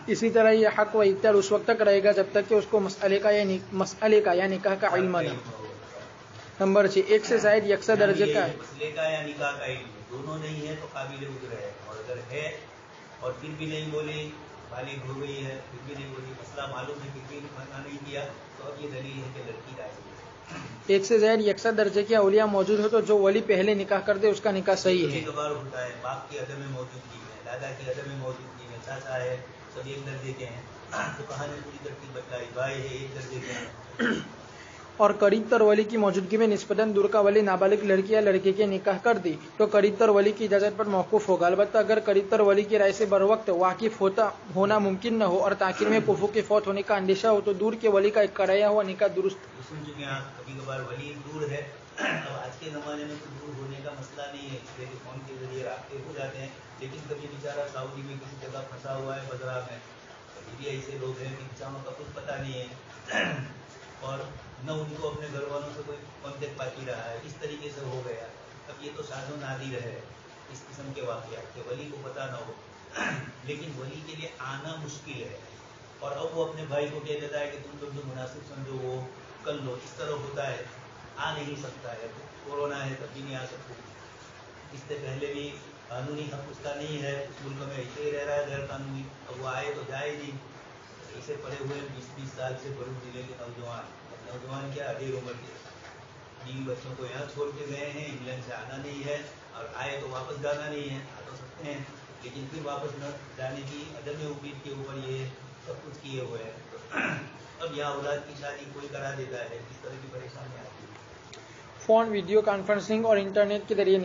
इसी तरह ये हक व इख्तियार उस वक्त तक रहेगा जब तक कि उसको मसले का या निकाह का इल्म न। नंबर 6, एक से जायद यकसा दर्जे का मसले का या निकाह का इल्म दोनों नहीं है तो काबिल उज्र है, और अगर है और फिर भी नहीं बोली, बालिग हो गई है फिर भी नहीं बोली, मसला मालूम है फिर भी मना नहीं किया, तो अब ये दलील है कि लड़की का है। एक से ज्यादा यकसा दर्जे के औलिया मौजूद हो तो जो वली पहले निकाह कर दे उसका निकाह सही है। कबार होता है, बाप की अदम में मौजूदगी में, दादा की अदम में मौजूदगी में, चाचा है, सब एक दर्जे के हैं, तो कहानी पूरी तरतीब बताई, भाई है एक दर्जे के हैं। और करीब तर वली की मौजूदगी में निस्बतन दूर का वली नाबालिग लड़की या लड़के के निकाह कर दी तो करीब तर वली की इजाजत पर मौकूफ होगा। अलबत्ता अगर करीब तर वली की राय से बर वक्त वाकिफ होना मुमकिन न हो और ताखिर में कुफू के फौत होने का अंदेशा हो तो दूर के वली का एक कराया हुआ निकाह दुरुस्त। सुन चुके हैं आप, कभी कभार वली दूर है, अब आज के ज़माने में तो दूर होने का मसला नहीं है, टेलीफोन के जरिए रास्ते हो जाते हैं, लेकिन कभी बेचारा सऊदी में किसी जगह फंसा हुआ है, बजरा में, कभी भी ऐसे लोग हैं कि बेचारों का कुछ पता नहीं है और न उनको अपने घर वालों से कोई कांटेक्ट पाती रहा है, इस तरीके से हो गया। अब ये तो शादो नादिर है इस किस्म के वाक़यात के वली को पता ना हो, लेकिन वली के लिए आना मुश्किल है और अब वो अपने भाई को कह देता है कि तुम जो मुनासिब समझो वो कर लो, इस तरह होता है, आ नहीं सकता है, कोरोना है तब भी नहीं आ सकते। इससे पहले भी कानूनी हक उसका नहीं है, उस मुल्क में ऐसे ही रह रहा है गैर कानूनी, अब वो आए तो जाए नहीं। इसे पड़े हुए 20-20 साल से भरूच जिले के नौजवान क्या अधेर उम्र के बीवी बच्चों को यहाँ छोड़ के गए हैं, इंग्लैंड से आना नहीं है और आए तो वापस जाना नहीं है, आ तो सकते हैं लेकिन फिर वापस न जाने की अदम उम्मीद के ऊपर ये सब कुछ किए हुए हैं। अब यहाँ औलाद की शादी कोई करा देता है, इस तरह की परेशानी आती है। फ़ोन, वीडियो कॉन्फ्रेंसिंग और इंटरनेट के जरिए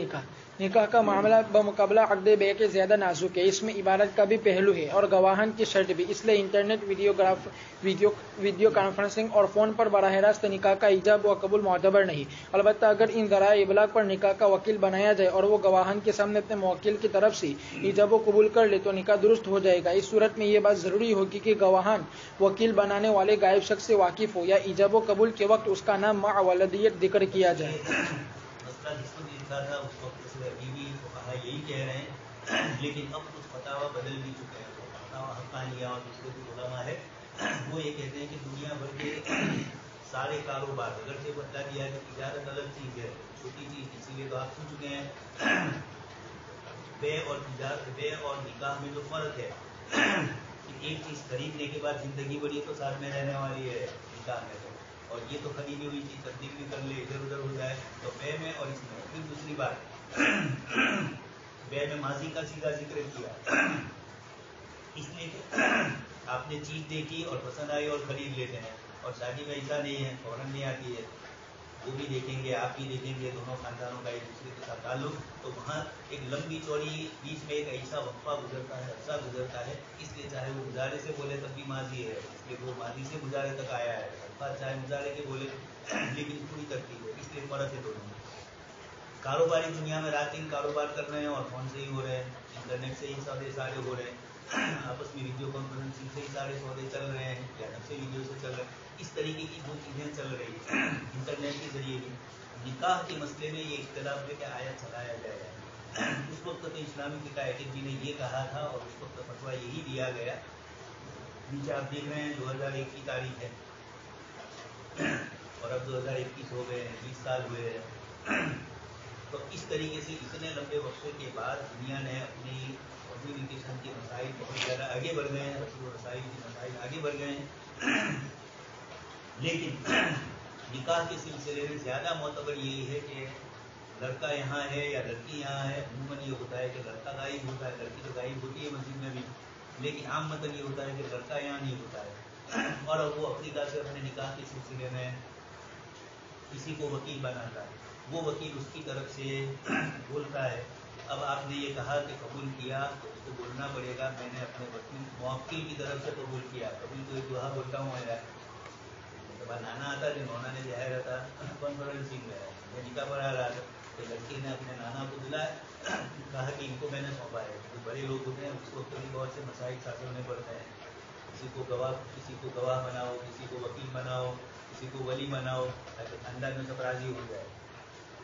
निकाह का मामला बमुकाबला अक़्द बे के ज़्यादा नाजुक है। इसमें इबारत का भी पहलू है और गवाहन की शर्त भी, इसलिए इंटरनेट, वीडियो कॉन्फ्रेंसिंग और फ़ोन पर बराह रास्त निकाह का ईजाब व कबूल मोतबर नहीं। अलबत्ता अगर इन ज़राए इबलाग पर निकाह का वकील बनाया जाए और वो गवाहन के सामने अपने मुवक्किल की तरफ से ईजाब व कबूल कर ले तो निकाह दुरुस्त हो जाएगा। इस सूरत में ये बात ज़रूरी होगी कि गवाहन वकील बनाने वाले गायब शख्स से वाकिफ़ हो या ईजाब व कबूल के वक्त उसका नाम मा वलदियत जिक्र किया जाए। यही कह रहे हैं, लेकिन अब कुछ फतावा बदल भी चुके हैं। तो फतावा हक़ानिया और दूसरे भी उलमा है, वो ये कहते हैं कि दुनिया भर के सारे कारोबार, अगर से बता दिया कि तिजारत अलग चीज़ है, छोटी चीज़, इसीलिए तो आप सुन चुके हैं बे और निकाह में जो फ़र्क है कि एक चीज़ खरीदने के बाद ज़िंदगी भर तो साथ में रहने वाली है निकाह में, और ये तो खरीदी हुई चीज़ तब्दील भी कर ले, इधर उधर हो जाए, तो बे में और इसमें। फिर दूसरी बात, बे में माजी का सीधा जिक्र किया اس لیے کہ آپ نے چیز دیکھی اور پسند آئی اور خرید لیتے ہیں، اور شادی میں ایسا نہیں ہے، فوراً نہیں آتی ہے، وہ بھی دیکھیں گے آپ بھی دیکھیں گے، دونوں خاندانوں کا ایک دوسرے کے ساتھ تعلق، تو وہاں ایک لمبی چوڑی بیچ میں ایک ایسا وقفہ گزرتا ہے، عرصہ گزرتا ہے، اس لیے چاہے وہ گزارے سے بولے تب بھی ماضی ہے، اس لیے وہ ماضی سے گزارے تک آیا ہے، الفاظ چاہے گزارے کے بولے لیکن پوری ترتیب ہے، اس لیے فرق ہے دونوں میں۔ کاروباری دنیا میں رات دن کاروبار کر رہے ہیں اور فون سے ہی ہو رہے ہیں، انٹرنیٹ سے ہی سودے سارے ہو رہے ہیں، آپس میں ویڈیو کانفرنسنگ سے ہی سارے سودے چل رہے ہیں، یا ڈھنگ سے ویڈیو سے چل رہے ہیں، اس طریقے کی جو چیزیں چل رہی ہیں انٹرنیٹ کے ذریعے بھی۔ نکاح کے مسئلے میں یہ اختلاف ہے کہ آیا چلایا جائے گا۔ اس وقت تو اسلامی فقہ ایٹک جی نے یہ کہا تھا اور اس وقت فتویٰ یہی دیا گیا، نیچے آپ دیکھ رہے ہیں 2001 کی تاریخ ہے اور اب 2021 ہو گئے ہیں، 20 سال ہوئے ہیں۔ تو اس طریقے سے اتنے لمبے وقفے کے بعد دنیا نے اپنی کمیونیکیشن کے مسائل بہت زیادہ آگے بڑھ گئے ہیں، رسم و رسائل کے مسائل آگے بڑھ گئے ہیں، لیکن نکاح کے سلسلے میں زیادہ معتبر یہی ہے کہ لڑکا یہاں ہے یا لڑکی یہاں ہے۔ عموماً یہ ہوتا ہے کہ لڑکا غائب ہوتا ہے، لڑکی تو غائب ہوتی ہے مسجد میں بھی، لیکن عام مطلب یہ ہوتا ہے کہ لڑکا یہاں نہیں ہوتا ہے، اور وہ افریقہ سے اپنے نکاح کے سلسلے میں کسی کو وکیل بناتا ہے، وہ وکیل اس کی طرف سے بولتا ہے۔ اب آپ نے یہ کہا کہ قبول کیا تو اس کو بولنا پڑے گا میں نے اپنے وکیل موکل کی طرف سے قبول کیا۔ قبول تو ایک دوہا بولتا ہوں میں، نانا آتا جو نونا نے ظاہر تھا کانفرنسنگ میں نکاح پڑھا رہا تھا، تو لڑکی نے اپنے نانا کو بلایا، کہا کہ ان کو میں نے سونپا ہے۔ جو بڑے لوگ ہوتے ہیں اس کو کبھی بہت سے مسائل ساتھ ہونے پڑتے ہیں، کسی کو گواہ بناؤ، کسی کو وکیل بناؤ، کسی کو ولی بناؤ، تاکہ خاندان میں سب راضی ہو جائے،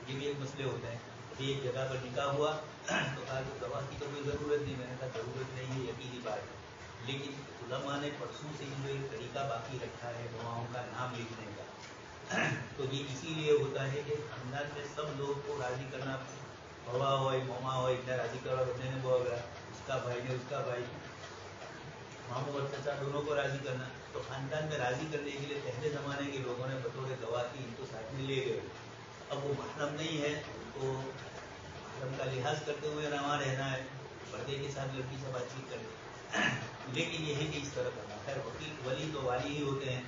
یہ بھی ایک مسئلے ہوتے ہیں۔ ابھی ایک جگہ پر نکاح ہوا تو کہا کہ گواہ کی تو کوئی ضرورت نہیں، میں نے کہا ضرورت نہیں ہے، یقینی بات ہے، لیکن علماء نے پرسوں سے جو ایک طریقہ باقی رکھا ہے گواہوں کا نام لکھنے کا، تو یہ اسی لیے ہوتا ہے کہ خاندان میں سب لوگ کو راضی کرنا، بوا ہوئے موما ہوئے اتنا راضی کرا بچے نے بہت گیا، اس کا بھائی نے اس کا بھائی، ماموں اور چچا دونوں کو راضی کرنا، تو خاندان میں راضی کرنے کے لیے پہلے زمانے کے لوگوں نے بطور گواہ کی ان کو ساتھ میں لے گئے۔ اب وہ محرم نہیں ہے، ان کو محرم کا لحاظ کرتے ہوئے رواں رہنا ہے، پردے کے ساتھ لڑکی سے بات چیت کریں، لیکن یہ ہے کہ اس طرح کرنا۔ خیر وکیل ولی تو والی ہی ہوتے ہیں،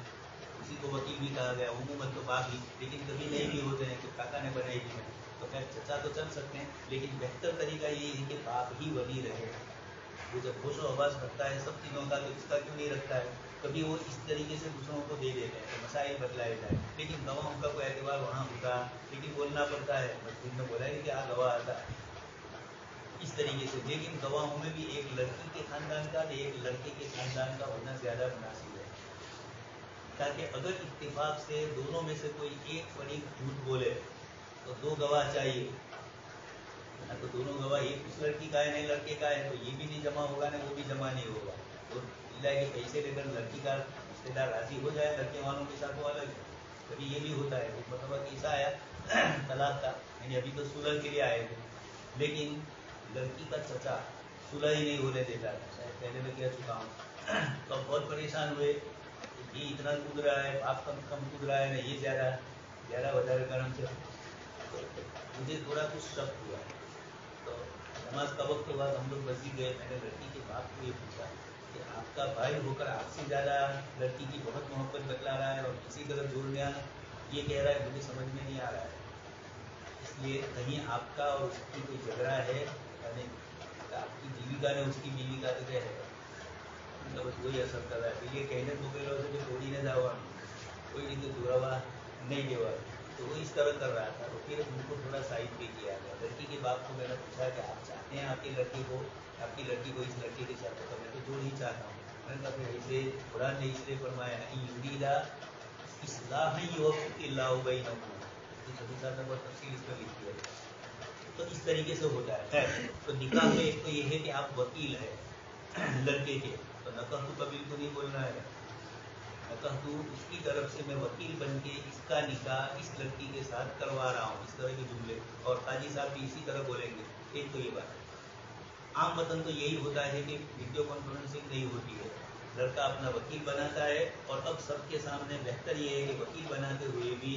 کسی کو وکیل بھی کہا گیا، عموماً تو باپ ہی، لیکن کبھی نہیں بھی ہوتے ہیں کہ کاکا نے بنائی دی ہے، تو خیر چچا تو چل سکتے ہیں، لیکن بہتر طریقہ یہ ہے کہ باپ ہی ولی رہے۔ وہ جب ہوش و حواس رکھتا ہے سب چیزوں کا تو اس کا کیوں نہیں رکھتا ہے؟ کبھی وہ اس طریقے سے دوسروں کو دے دیتے ہیں کہ مسائل بدلائے جائیں، لیکن گواہوں کا کوئی اعتبار وہاں ہوتا، لیکن بولنا پڑتا ہے، مسجد میں بولا ہے کہ گواہ آتا ہے اس طریقے سے، لیکن گواہوں میں بھی ایک لڑکی کے خاندان کا ایک لڑکے کے خاندان کا ہونا زیادہ مناسب ہے، تاکہ اگر اتفاق سے دونوں میں سے کوئی ایک فریق جھوٹ بولے تو دو گواہ چاہیے، تو دونوں گواہ ایک اس لڑکی کا ہے نہیں لڑکے کا ہے تو یہ بھی نہیں جمع ہوگا نہ وہ بھی جمع نہیں ہوگا، اور اللہ کے پیسے لے کر لڑکی کا رشتے دار راضی ہو جائے لڑکے والوں کے ساتھ وہ الگ ہے۔ کبھی یہ بھی ہوتا ہے، ایک مرتبہ کیسا آیا طلاق کا، یعنی ابھی تو صلح کے لیے آئے تھے، لیکن لڑکی کا چچا صلح ہی نہیں ہونے دیتا تھا، شاید پہلے میں کہہ چکا ہوں، تو بہت پریشان ہوئے، یہ اتنا کود رہا ہے، آپ کم کود رہا ہے نا، یہ زیادہ વધાرے کرم سے، تو مجھے تھوڑا کچھ شک ہوا، تو نماز کا وقت ہوا تو ہم لوگ مسجد گئے، میں نے لڑکی کے باپ کو یہ پوچھا کہ آپ کا بھائی ہو کر آپ سے زیادہ لڑکی کی بہت محبت بتلا رہا ہے اور کسی طرف جوڑنے یہ کہہ رہا ہے، مجھے سمجھ میں نہیں آ رہا ہے، اس لیے کہیں آپ کا اور اس کی کوئی جھگڑا ہے یعنی آپ کی بیوی کا نے اس کی بیوی کا تو کیا ہے، بس وہی اثر کر رہا ہے، یہ کہنے کو پہلے سے کہ تھوڑی نہ جاؤ کوئی نہیں تو دورا نہیں دیوا، تو وہ اس طرح کر رہا تھا، تو پھر ان کو تھوڑا سائڈ پہ کیا گیا۔ لڑکی کے باپ کو میں نے پوچھا کہ آپ چاہتے ہیں آپ کی لڑکی کو اس لڑکے کے ساتھ تو میں تو جوڑ ہی چاہتا ہوں، میں نے کہا پھر ایسے قرآن نے اس لیے فرمایا یریدا اصلاحا یوفق اللہ بینہما، سبھی ساتھ نے بہت تفصیل اس پر لکھی ہے، تو اس طریقے سے ہوتا ہے۔ خیر تو نکاح میں ایک تو یہ ہے کہ آپ وکیل ہیں لڑکے کے، تو نکاح تو قبیل کو نہیں بولنا ہے، نکاح تو اس کی طرف سے میں وکیل بن کے اس کا نکاح اس لڑکی کے ساتھ کروا رہا ہوں، اس طرح کے جملے، اور قاضی صاحب بھی اسی طرح بولیں گے، ایک تو یہ بات ہے۔ عام وطن تو یہی ہوتا ہے کہ ویڈیو کانفرنسنگ نہیں ہوتی ہے، لڑکا اپنا وکیل بناتا ہے، اور اب سب کے سامنے بہتر یہ ہے کہ وکیل بناتے ہوئے بھی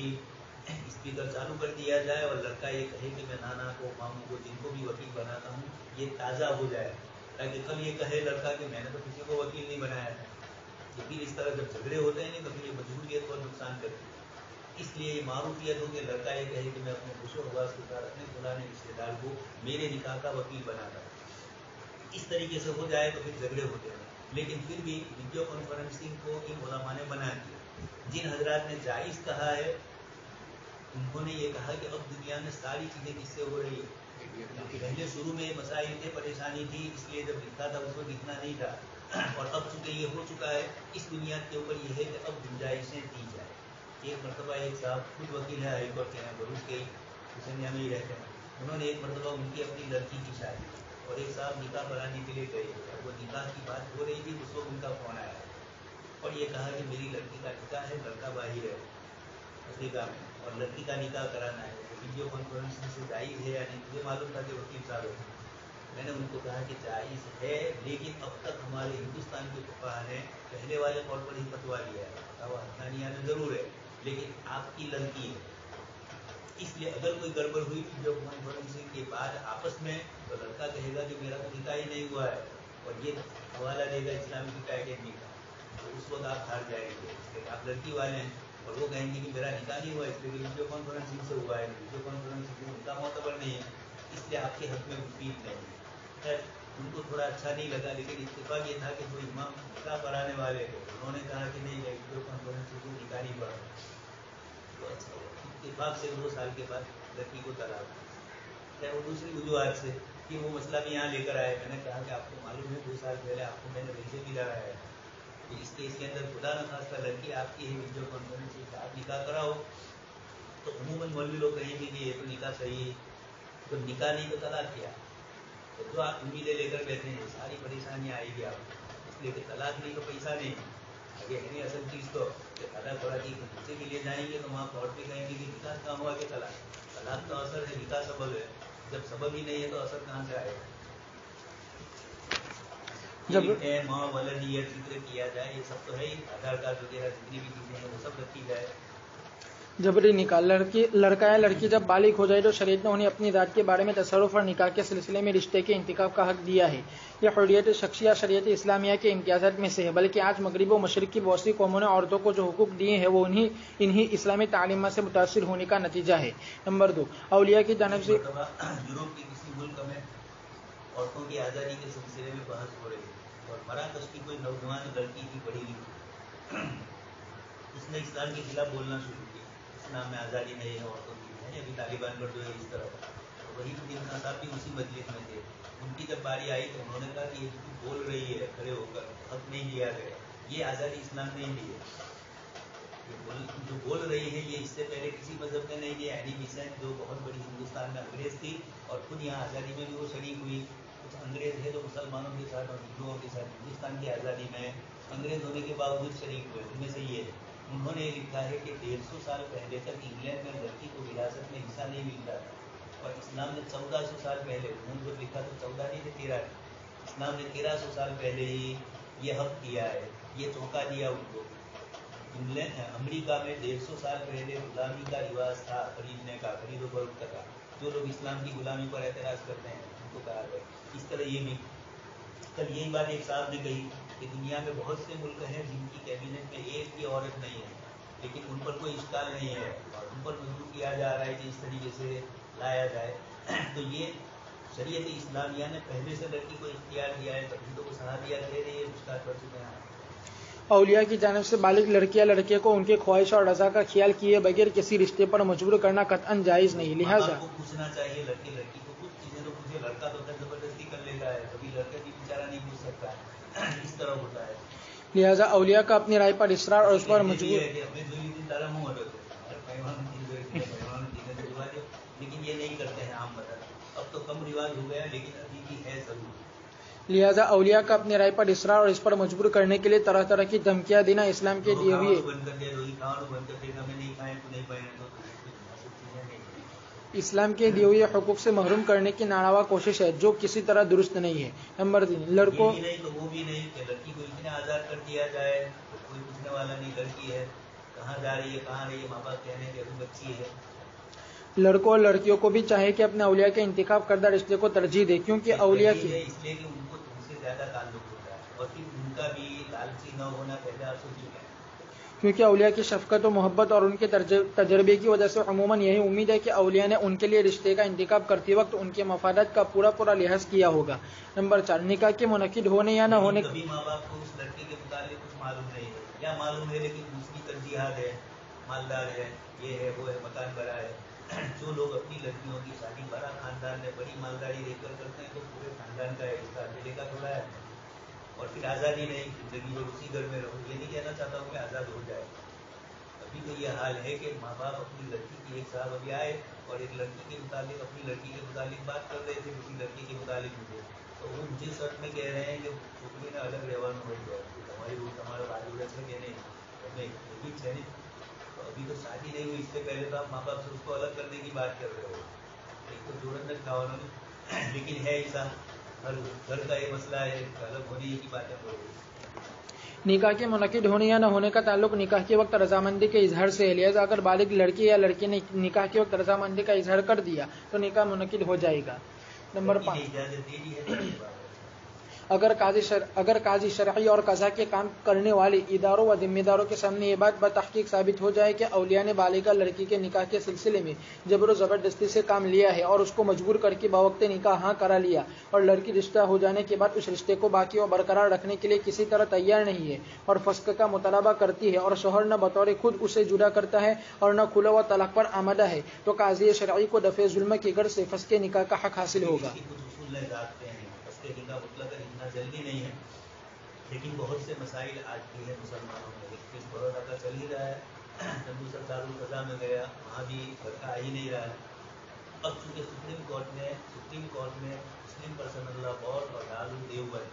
اسپیکر چالو کر دیا جائے اور لڑکا یہ کہے کہ میں نانا کو ماموں کو جن کو بھی وکیل بناتا ہوں یہ تازہ ہو جائے، تاکہ کل یہ کہے لڑکا کہ میں نے تو کسی کو وکیل نہیں بنایا ہے. لیکن اس طرح جب جھگڑے ہوتے ہیں تو پھر یہ مجبوریت بہت نقصان کرتی ہے. اس لیے یہ معروفیت ہو کہ لڑکا یہ کہے کہ میں اپنے خوش و حواس کے ساتھ اپنے فلانے رشتے دار کو میرے نکاح کا وکیل بناتا ہوں. اس طریقے سے ہو جائے تو پھر جھگڑے ہوتے ہیں. لیکن پھر بھی ویڈیو کانفرنسنگ کو ان علماء نے منع کیا. جن حضرات نے جائز کہا ہے انہوں نے یہ کہا کہ اب دنیا میں ساری چیزیں کس سے ہو رہی ہے. پہلے شروع میں مسائل تھے, پریشانی تھی, اس لیے جب لکھا تھا اس وقت اتنا نہیں تھا, اور اب چونکہ یہ ہو چکا ہے اس بنیاد کے اوپر یہ ہے کہ اب گنجائشیں دی جائے. ایک مرتبہ ایک صاحب خود وکیل ہے ہائی کورٹ کے ہیں بروچ کے حسینیہ میں ہی رہتے ہیں, انہوں نے ایک مرتبہ ان کی اپنی لڑکی کی شادی اور ایک صاحب نکاح پڑھانے کے لیے گئے. وہ نکاح کی بات ہو رہی تھی اس وقت ان کا فون آیا اور یہ کہا کہ میری لڑکی کا نکاح ہے, لڑکا باہر ہے افریقہ میں, اور لڑکی کا نکاح کرانا ہے. ویڈیو کانفرنسنگ سے جائز ہے یا نہیں؟ مجھے معلوم تھا کہ وکیل صاحب ہے. میں نے ان کو کہا کہ جائز ہے, لیکن اب تک ہمارے ہندوستان کے فقہاء نے پہلے والے طور پر ہی فتویٰ لیا ہے. وہ حقانیہ میں ضرور ہے لیکن آپ کی لڑکی ہے, اس لیے اگر کوئی گڑبڑ ہوئی ویڈیو کانفرنسنگ کے بعد آپس میں تو لڑکا کہے گا کہ میرا تو نکاح ہی نہیں ہوا ہے اور یہ حوالہ دے گا اسلامی فقہ اکیڈمی کا, تو اس وقت آپ ہار جائیں گے. اس لیے آپ لڑکی والے ہیں اور وہ کہیں گے کہ میرا نکاح نہیں ہوا اس لیے ویڈیو کانفرنسنگ سے ہوا ہے. ویڈیو کانفرنسنگ سے نکاح معتبر نہیں ہے, اس لیے آپ کے حق میں مفید نہیں ہے. خیر ان کو تھوڑا اچھا نہیں لگا, لیکن اتفاق یہ تھا کہ وہ امام نکاح پڑھانے والے تھے, انہوں نے کہا کہ نہیں ویڈیو کانفرنسنگ سے نکاح نہیں پڑھا. تو اتفاق سے 2 سال کے بعد لڑکی کو طلاق. خیر وہ دوسری وجوہات سے کہ وہ مسئلہ بھی یہاں لے کر آئے. میں نے کہا کہ آپ کو معلوم ہے 2 سال پہلے آپ کو میں نے ویسے بھی لگایا ہے کہ اس کے اندر خدا نخواستہ لڑکی آپ کی ہے, ویڈیو کانفرنسنگ سے آپ نکاح کراؤ تو عموماً مولوی لوگ کہیں گے کہ یہ تو نکاح صحیح ہے, تو نکاح نہیں تو طلاق کیا. تو جو آپ امیدیں لے کر بیٹھے ہیں ساری پریشانیاں آئے گی آپ کو, اس لیے کہ طلاق نہیں تو پیسہ نہیں. آگے ہے نہیں اصل چیز تو کہ طلاق تھوڑا کی بچے کے لیے جائیں گے تو وہاں کورٹ بھی کہیں گے کہ نکاح کہاں ہوا کہ طلاق کا اثر ہے, نکاح سبب ہے. جب سبب ہی نہیں ہے تو اثر کہاں سے آئے گا. جب ماں ولدیت ذکر کیا جائے یہ سب تو ہے ہی, آدھار کارڈ وغیرہ جتنی بھی چیزیں ہیں وہ سب رکھی جائے. جبری نکاح, لڑکا یا لڑکی جب بالغ ہو جائے تو شریعت نے انہیں اپنی ذات کے بارے میں تصرف اور نکاح کے سلسلے میں رشتے کے انتخاب کا حق دیا ہے. یہ حریت شخصیہ شریعت اسلامیہ کے امتیازات میں سے ہے, بلکہ آج مغرب و مشرق کی بہت سی قوموں نے عورتوں کو جو حقوق دیے ہیں وہ انہی اسلامی تعلیمات سے متاثر ہونے کا نتیجہ ہے. نمبر 2, اولیاء کی جانب سے یورپ کے کسی ملک میں عورتوں کی آزادی کے سلسلے میں بحث ہو رہی ہے اور مراکش کی کوئی نوجوان لڑکی تھی پڑھی لکھی, اس نے اسلام کے خلاف بولنا شروع کیا. اسلام میں آزادی نہیں ہے عورتوں کی, ہے ابھی طالبان پر جو ہے اس طرح. وہی دن صاحب بھی اسی مجلس میں تھے. ان کی جب باری آئی تو انہوں نے کہا کہ یہ جو بول رہی ہے کھڑے ہو کر حق نہیں دیا گیا, یہ آزادی اسلام نہیں دی ہے. جو بول رہی ہے یہ اس سے پہلے کسی مذہب نے نہیں دیا. اینی بیسنٹ جو بہت بڑی ہندوستان میں انگریز تھی اور خود یہاں آزادی میں بھی وہ شریک ہوئی. کچھ انگریز ہے جو مسلمانوں کے ساتھ اور ہندوؤں کے ساتھ ہندوستان کی آزادی میں انگریز ہونے کے باوجود شریک ہوئے. ان میں سے یہ انہوں نے لکھا ہے کہ 150 سال پہلے تک انگلینڈ میں لڑکی کو وراثت میں حصہ نہیں ملتا تھا, اور اسلام نے 1400 سال پہلے, انہوں نے جو لکھا تو 14 نہیں تھے 13, اسلام نے 1300 سال پہلے ہی یہ حق دیا ہے, یہ چونکا دیا ان کو. امریکہ میں 150 سال پہلے غلامی کا رواج تھا, خریدنے کا, خرید و فروخت کا. جو لوگ اسلام کی غلامی پر اعتراض کرتے ہیں ان کو کہا گیا. اس طرح یہ بھی کل یہی بات ایک صاحب نے کہی کہ دنیا میں بہت سے ملک ہیں جن کی کیبنٹ میں ایک بھی عورت نہیں ہے, لیکن ان پر کوئی اشکال نہیں ہے اور ان پر مجبور کیا جا رہا ہے کہ اس طریقے سے لایا جائے. تو یہ شریعت اسلامیہ نے پہلے سے لڑکی کو اختیار دیا ہے, تبھی تو وہ صحابیات دے رہی ہے, مشکل پڑ چکے ہیں. اولیاء کی جانب سے بالغ لڑکی یا لڑکے کو ان کی خواہش اور رضا کا خیال کیے بغیر کسی رشتے پر مجبور کرنا قطعاً جائز نہیں. لہٰذا کو پوچھنا چاہیے لڑکی کو کچھ چیزیں تو پوچھے. لڑکا تو زبردستی کر لیتا ہے, کبھی لڑکا بھی بیچارہ نہیں پوچھ سکتا ہے, اس طرح ہوتا ہے. لہٰذا اولیاء کا اپنی رائے پر اصرار اور اس پر مجبور لیکن یہ نہیں کرتے ہیں عام مطلب. اب تو کم رواج ہو گیا لیکن ابھی بھی ہے ضرور. لہٰذا اولیاء کا اپنی رائے پر اصرار اور اس پر مجبور کرنے کے لیے طرح طرح کی دھمکیاں دینا اسلام کے دیے ہوئے حقوق سے محروم کرنے کی ناروا کوشش ہے جو کسی طرح درست نہیں ہے. نمبر 3, لڑکوں نہیں تو وہ بھی نہیں کہ لڑکی کو اتنا آزاد کر دیا جائے, کوئی پوچھنے والا نہیں. لڑکی ہے کہاں جا رہی ہے, کہاں رہی ہے, ماں باپ کہنے کہ ابھی بچی ہے. لڑکوں اور لڑکیوں کو بھی چاہیے کہ اپنے اولیاء کے انتخاب کردہ رشتے کو ترجیح دے, کیونکہ اولیاء کی اس لیے کہ ان کو تم سے ज़्यादा ताल्लुक होता है, और फिर उनका भी लालची न होना पहले आप सुन चुके हैं। क्योंकि औलिया की शफकत और मोहब्बत और उनके तजर्बे की वजह से अमूमन यही उम्मीद है कि औलिया ने उनके लिए रिश्ते का इंतखाब करते वक्त उनके मफादात का पूरा लिहाज किया होगा। नंबर 4, निकाह के मुनक्किद होने या न होने। कभी माँ बाप को उस लड़के के मुताबिक कुछ मालूम नहीं है, या मालूम है लेकिन दूसरी तरजीहात है, मालदार है, ये है वो है, मकान बड़ा है। जो लोग अपनी लड़कियों की शादी बड़ा खानदान में बड़ी मालदारी देखकर करते हैं तो पूरे खानदान का है, इसका अकेले का थोड़ा है। और फिर आज़ादी नहीं, जिंदगी भर उसी घर में रहो। ये नहीं कहना चाहता हूँ कि आज़ाद हो जाए। अभी तो ये हाल है कि माँ बाप अपनी लड़की की, एक साहब अभी आए और एक लड़की के मुताबिक, अपनी लड़की के मुताबिक बात कर रहे थे, किसी लड़की के मुताबिक मुझे, तो वो मुझे शर्त में कह रहे हैं कि छोकरी ने अलग રહેવાનું હોય તો તમારી તમારો બાજુ છે કે नहीं, नहीं ये भी है नहीं। तो अभी तो शादी नहीं हुई, इससे पहले तो आप माँ बाप से उसको अलग करने की बात कर रहे हो। एक तो जोड़न खावाना, लेकिन है ऐसा, हर घर का ये मसला है, अलग होने की बातें हो रही है। निकाह के मुनक्किद होने या न होने का ताल्लुक निकाह के वक्त रजामंदी के इजहार से है। लिहाजा अगर बालिग लड़की या लड़के ने निकाह के वक्त रजामंदी का इजहार कर दिया तो निकाह मुनक्किद हो जाएगा। नंबर 5, अगर काजी शरई और कज़ा के काम करने वाले इदारों व जिम्मेदारों के सामने ये बात बतहकीक साबित हो जाए कि औलिया ने बालिगा लड़की के निकाह के सिलसिले में जबर ज़बरदस्ती से काम लिया है और उसको मजबूर करके बवक्ते निकाह हाँ करा लिया, और लड़की रिश्ता हो जाने के बाद उस रिश्ते को बाकी और बरकरार रखने के लिए किसी तरह तैयार नहीं है और फस्क का मुतालबा करती है, और शोहर न बतौर खुद उसे जुदा करता है और न खुला व तलाक पर आमदा है, तो काजी शरई को दफ़े जुल्म की गर्ज से फस्के निकाह का हक हासिल होगा। इतना जल्दी नहीं है, लेकिन बहुत से मसाइल आज भी है मुसलमानों में। केस बड़ौदा का चल ही रहा है, चंदू सर दारुल क़ज़ा में गया, वहाँ भी लड़का आ ही नहीं रहा है। अब चूँकि सुप्रीम कोर्ट में मुस्लिम पर्सनल लॉ बोर्ड और दारुल देवबंद,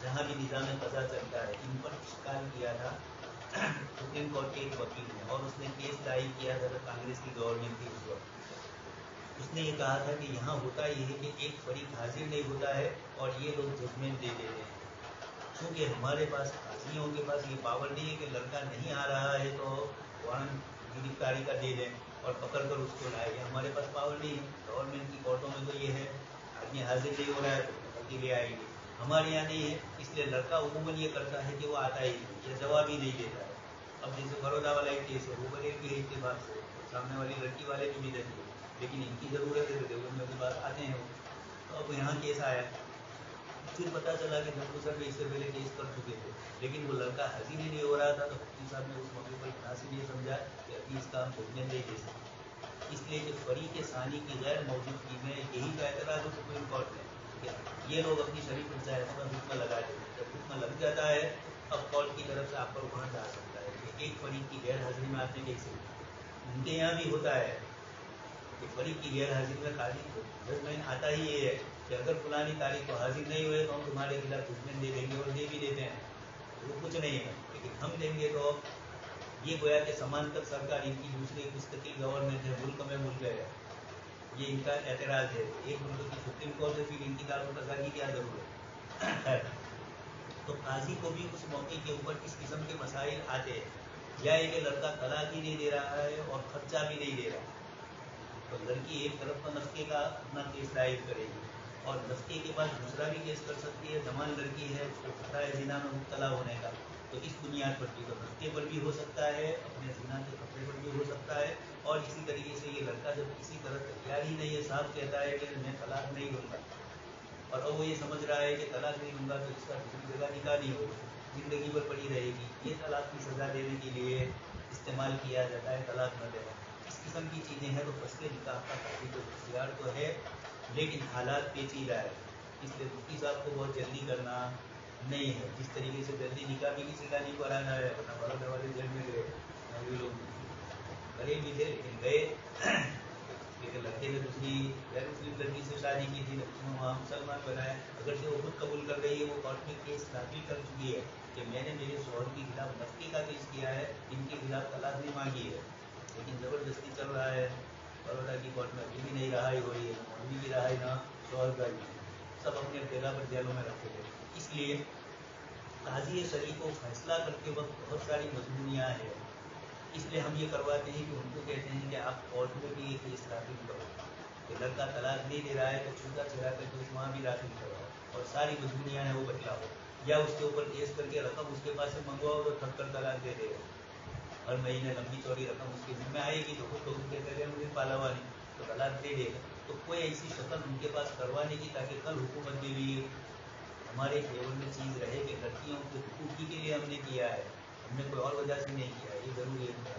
जहाँ भी निज़ाम क़ज़ा चलता है, इन पर शिकायत किया था सुप्रीम कोर्ट के एक वकील ने, और उसने केस दायर किया था जब कांग्रेस की गवर्नमेंट थी उस वक्त। उसने ये कहा था कि यहाँ होता ये है कि एक फरीक हाजिर नहीं होता है और ये लोग जजमेंट दे देते हैं। क्योंकि हमारे पास काजियों के पास ये पावर नहीं है कि लड़का नहीं आ रहा है तो वारंट गिरफ्तारी का दे दें और पकड़ कर उसको लाए, हमारे पास पावर नहीं है। गवर्नमेंट की कोर्टों में तो ये है, आदमी हाजिर नहीं हो रहा है तो पकड़ के ले आएंगे। हमारे यहाँ नहीं है, इसलिए लड़का उमूमन ये करता है कि वो आता ही नहीं, या जवाब ही नहीं देता है। अब जैसे बड़ौदा वाला एक केस है, वो बड़े भी है इत्तेफाक से, सामने वाली लड़की वाले भी देते हैं, लेकिन इनकी ज़रूरत है तो देवबंद के बाद आते हैं वो। तो अब यहाँ केस आया, फिर पता चला कि नंदू सर भी इससे पहले केस कर चुके थे, लेकिन वो लड़का हाजिर ही नहीं हो रहा था, तो मुफ्ती साहब ने उस मौके पर मुनासिब ये समझा कि अभी इसका हम जजमेंट नहीं दे सकते। इसलिए कि फरीक सानी की गैर मौजूदगी में यही का एतराज़ सुप्रीम कोर्ट ने, ये लोग अपनी शरीफ पंचायत में हुक्म लगा देते, जब हुक्म लग जाता है अब कोर्ट की तरफ से आप पर वारंट आ सकता है कि एक फरीक की गैर हाजिरी में आपने देख सकते। उनके यहाँ भी होता है कि फरीक की गैर हाजिरी में काजी जजमेंट आता ही ये है कि अगर फलानी तारीख को हाजिर नहीं हुए तो हम तुम्हारे खिलाफ जजमेंट दे देंगे, और दे भी देते हैं। वो कुछ नहीं है, लेकिन हम देंगे तो ये गोया कि समांतर सरकार इनकी दूसरी मुस्तकिल गवर्नमेंट है, मुल्क में मुल्क है, ये इनका एतराज़ है। एक मुल्क की सुप्रीम कोर्ट है, फिर इनकी दारुल क़ज़ा की क्या ज़रूरत है। तो काजी को भी उस मौके के ऊपर इस किस्म के मसाइल आते हैं, या एक लड़का तलाक ही नहीं दे रहा है और खर्चा भी नहीं दे रहा है, तो लड़की एक तरफ तो नस्के का अपना केस दायर करेगी और नस्के के बाद दूसरा भी केस कर सकती है। जवान लड़की है, उसको खतरा है ज़िना में मुब्तला होने का, तो इस बुनियाद पर भी तो नस्के पर भी हो सकता है, अपने ज़िना के खतरे पर भी हो सकता है। और इसी तरीके से ये लड़का जब किसी तरह तैयार ही नहीं है, साफ कहता है कि मैं तलाक नहीं लूँगा, और अब वो ये समझ रहा है कि तलाक नहीं लूँगा तो इसका दूसरी जगह निकाह नहीं होगा, ज़िंदगी भर पड़ी रहेगी, ये तलाक की सज़ा देने के लिए इस्तेमाल किया जाता है, तलाक न देना। इस किस्म की चीज़ें हैं। तो फसले निकाह का काफ़ी तो इख्तियार तो है, लेकिन हालात पेचीदा है, इसलिए मुफ्ती साहब को बहुत जल्दी करना नहीं है। जिस तरीके से जल्दी निकाह भी किसी का नहीं कराना है, अपना बड़ौदा वाले जेल में गए, मौलवी लोग गए भी थे, लेकिन गए एक लड़के ने दूसरी गैर मुस्लिम लड़की से शादी की थी, उसने वहाँ मुसलमान बनाया। अगर से वो खुद कबूल कर रही है, वो कोर्ट में केस दाखिल कर चुकी है कि मैंने मेरे शौहर के खिलाफ नफ्की का केस किया है, इनके खिलाफ तलाक नहीं मांगी है, लेकिन ज़बरदस्ती चल रहा है। बड़ौदा की कोर्ट में अभी भी नहीं रहाई हो रही है, मौलवी की रहाई ना शौहर का भी, सब अपने जगह पर जेलों में रखे थे। इसलिए काजी शरीफ को फैसला करते वक्त बहुत सारी मजबूरियाँ हैं, इसलिए हम ये करवाते हैं कि उनको कहते हैं कि आप कोर्ट में भी ये केस दाखिल करो, کہ لڑکا طلاق دے رہا ہے تو چھوٹا چلا کر کے وہاں بھی داخل کرواؤ اور ساری جو دنیا ہے وہ بتلاؤ، یا اس کے اوپر کیس کر کے رقم اس کے پاس سے منگواؤ تو تھک کر طلاق دے دے گا، ہر مہینے لمبی چوڑی رقم اس کے ذمہ آئے گی تو خود لوگوں کے پہلے مجھے پالا ہوا نہیں تو طلاق دے دے گا۔ تو کوئی ایسی شکل ان کے پاس کروانے کی تاکہ کل حکومت میں بھی ہمارے فیور میں چیز رہے کہ لڑکیوں کے حقوق کے لیے ہم نے کیا ہے، ہم نے کوئی اور وجہ سے نہیں کیا ہے، یہ ضروری ہے۔